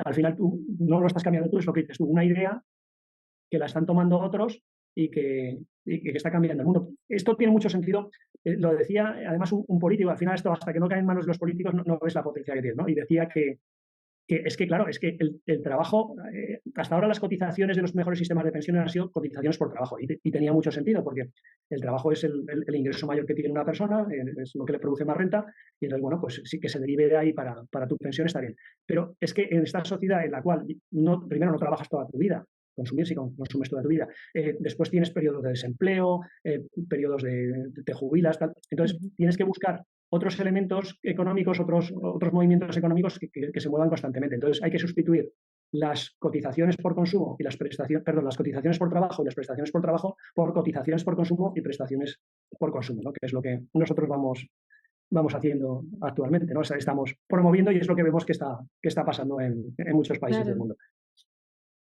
al final tú no lo estás cambiando tú, es lo que dices tú, una idea que la están tomando otros y que está cambiando el mundo. Esto tiene mucho sentido. Lo decía además un político, al final esto hasta que no cae en manos de los políticos no ves la potencia que tiene, ¿no? Y decía que es que, claro, es que el trabajo, hasta ahora las cotizaciones de los mejores sistemas de pensiones han sido cotizaciones por trabajo y tenía mucho sentido porque el trabajo es el ingreso mayor que tiene una persona, es lo que le produce más renta y entonces, bueno, pues sí que se derive de ahí para tu pensión está bien. Pero es que en esta sociedad en la cual primero no trabajas toda tu vida, consumir si consumes toda tu vida, después tienes periodos de desempleo, periodos te jubilas, tal. Entonces tienes que buscar otros elementos económicos, otros movimientos económicos que se muevan constantemente. Entonces hay que sustituir las cotizaciones por consumo y las cotizaciones por trabajo y las prestaciones por trabajo por cotizaciones por consumo y prestaciones por consumo, ¿no? Que es lo que nosotros vamos haciendo actualmente, ¿no? O sea, estamos promoviendo y es lo que vemos que está pasando en muchos países del mundo.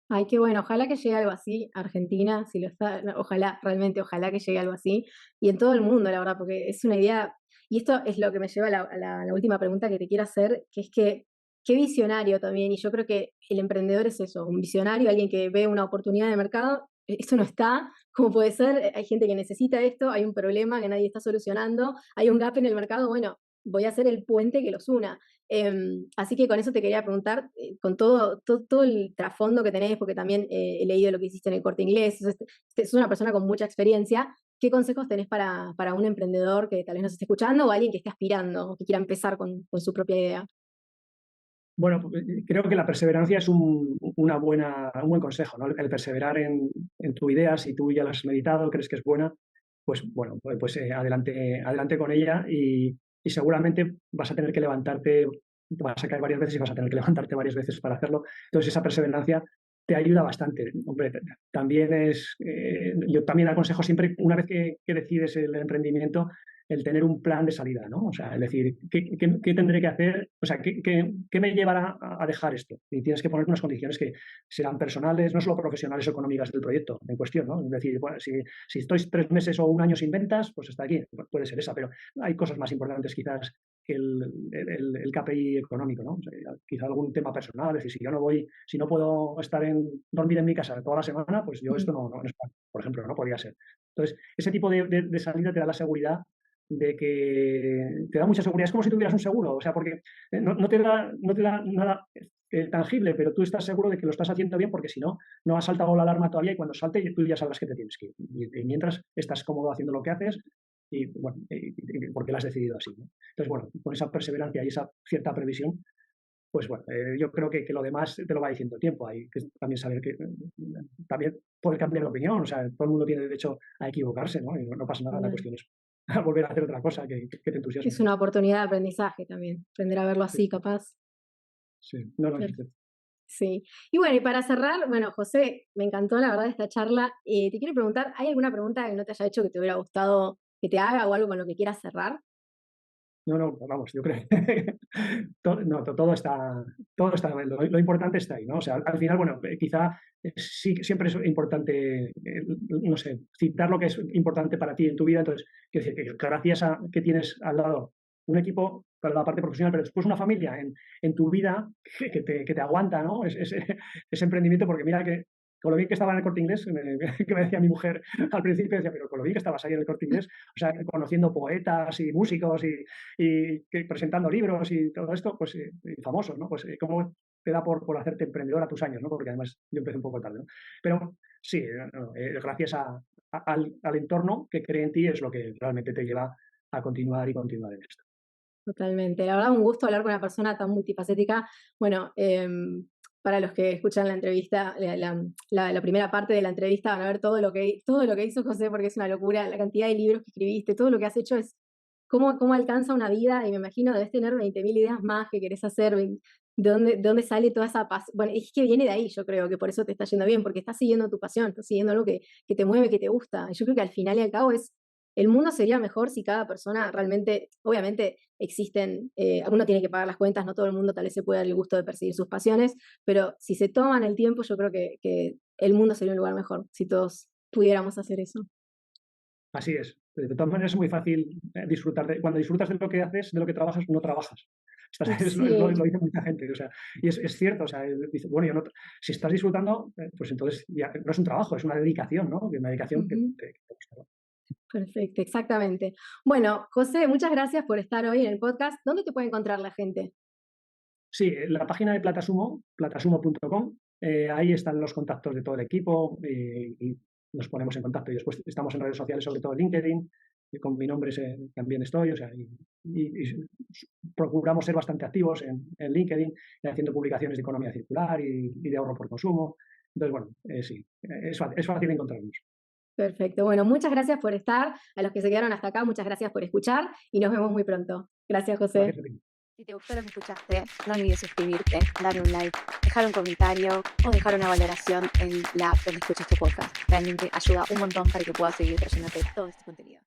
Ay, qué bueno, ojalá que llegue algo así, Argentina, si lo está, ojalá, realmente, ojalá que llegue algo así, y en todo el mundo, la verdad, porque es una idea, y esto es lo que me lleva a la última pregunta que te quiero hacer, que es que, qué visionario también, y yo creo que el emprendedor es eso, un visionario, alguien que ve una oportunidad de mercado, eso no está, ¿cómo puede ser? Hay gente que necesita esto, hay un problema que nadie está solucionando, hay un gap en el mercado, bueno, voy a ser el puente que los una. Así que con eso te quería preguntar, con todo el trasfondo que tenés, porque también he leído lo que hiciste en el Corte Inglés, sos una persona con mucha experiencia, ¿qué consejos tenés para un emprendedor que tal vez nos esté escuchando o alguien que esté aspirando o que quiera empezar con su propia idea? Bueno, creo que la perseverancia es un buen consejo, ¿no? El perseverar en tu idea, si tú ya la has meditado, crees que es buena, pues bueno, pues adelante con ella y seguramente vas a tener que levantarte, te vas a caer varias veces y vas a tener que levantarte varias veces para hacerlo. Entonces esa perseverancia te ayuda bastante. Hombre, también yo también aconsejo siempre, una vez que decides el emprendimiento, el tener un plan de salida, ¿no? O sea, es decir, ¿qué tendré que hacer? O sea, ¿qué me llevará a dejar esto? Y tienes que poner unas condiciones que serán personales, no solo profesionales o económicas del proyecto en cuestión, ¿no? Es decir, bueno, si estoy 3 meses o un año sin ventas, pues hasta aquí, puede ser esa, pero hay cosas más importantes quizás que el KPI económico, ¿no? O sea, quizá algún tema personal, es decir, si no puedo dormir en mi casa toda la semana, pues yo esto no es plan, por ejemplo, no podría ser. Entonces, ese tipo de salida te da la seguridad de que te da mucha seguridad. Es como si tuvieras un seguro, o sea, porque no te da nada tangible, pero tú estás seguro de que lo estás haciendo bien porque si no, no ha saltado la alarma todavía y cuando salte tú ya sabrás que te tienes que ir. Y mientras estás cómodo haciendo lo que haces y, bueno, porque lo has decidido así, ¿no? Entonces, bueno, con esa perseverancia y esa cierta previsión, pues bueno, yo creo que lo demás te lo va diciendo el tiempo. Hay que también saber que también poder cambiar de opinión, o sea, todo el mundo tiene derecho a equivocarse, ¿no? Y no pasa nada, la cuestión es a volver a hacer otra cosa que te entusiasme. Es una oportunidad de aprendizaje también, aprender a verlo Sí, así, capaz. sí. No, Claro. es Sí. Y bueno, y para cerrar, bueno, José, me encantó la verdad esta charla. Te quiero preguntar, ¿hay alguna pregunta que no te haya hecho que te hubiera gustado que te haga o algo con lo que quieras cerrar? no, vamos, yo creo que todo está, lo importante está ahí, ¿no? O sea, al final, bueno, quizá sí, siempre es importante, no sé, citar lo que es importante para ti en tu vida. Entonces, quiero decir que gracias a que tienes al lado un equipo para la parte profesional, pero después una familia en tu vida que te aguanta, ¿no? Ese emprendimiento, porque mira que con lo bien que estaba en el Corte Inglés, que me decía mi mujer al principio, decía, pero con lo bien que estabas ahí en el Corte Inglés, o sea, conociendo poetas y músicos y presentando libros y todo esto, pues y famosos, ¿no? Pues cómo te da por hacerte emprendedor a tus años, ¿no? Porque además yo empecé un poco tarde, ¿no? Pero sí, gracias al entorno que cree en ti es lo que realmente te lleva a continuar y continuar en esto. Totalmente. La verdad, un gusto hablar con una persona tan multifacética. Bueno, para los que escuchan la entrevista, la primera parte de la entrevista van a ver todo lo que hizo José, porque es una locura, la cantidad de libros que escribiste, todo lo que has hecho es cómo alcanza una vida, y me imagino debes tener 20.000 ideas más que querés hacer, ¿de dónde sale toda esa paz? Bueno, es que viene de ahí, yo creo que por eso te está yendo bien, porque estás siguiendo tu pasión, estás siguiendo algo que te mueve, que te gusta. Y yo creo que al final y al cabo es el mundo sería mejor si cada persona realmente, obviamente existen, uno tiene que pagar las cuentas, no todo el mundo tal vez se puede dar el gusto de perseguir sus pasiones, pero si se toman el tiempo, yo creo que el mundo sería un lugar mejor si todos pudiéramos hacer eso. Así es. De todas maneras es muy fácil disfrutar cuando disfrutas de lo que haces, de lo que trabajas, no trabajas. Lo Sí. dice mucha gente, o sea, y es cierto, o sea, dice, bueno, yo no, si estás disfrutando, pues entonces ya no es un trabajo, es una dedicación, ¿no? Una dedicación que Ujú. te gusta. Perfecto, exactamente. Bueno, José, muchas gracias por estar hoy en el podcast. ¿Dónde te puede encontrar la gente? Sí, la página de Platasumo, platasumo.com, ahí están los contactos de todo el equipo y nos ponemos en contacto. Y después estamos en redes sociales, sobre todo LinkedIn, y con mi nombre también estoy, o sea, procuramos ser bastante activos en LinkedIn, haciendo publicaciones de economía circular y de ahorro por consumo. Entonces, bueno, sí, es fácil encontrarnos. Perfecto. Bueno, muchas gracias por estar. A los que se quedaron hasta acá, muchas gracias por escuchar y nos vemos muy pronto. Gracias, Gracias José. a ti. Si te gustó lo que escuchaste, no olvides suscribirte, dar un like, dejar un comentario o dejar una valoración en la app donde escuchas tu podcast. Realmente ayuda un montón para que puedas seguir trayéndote todo este contenido.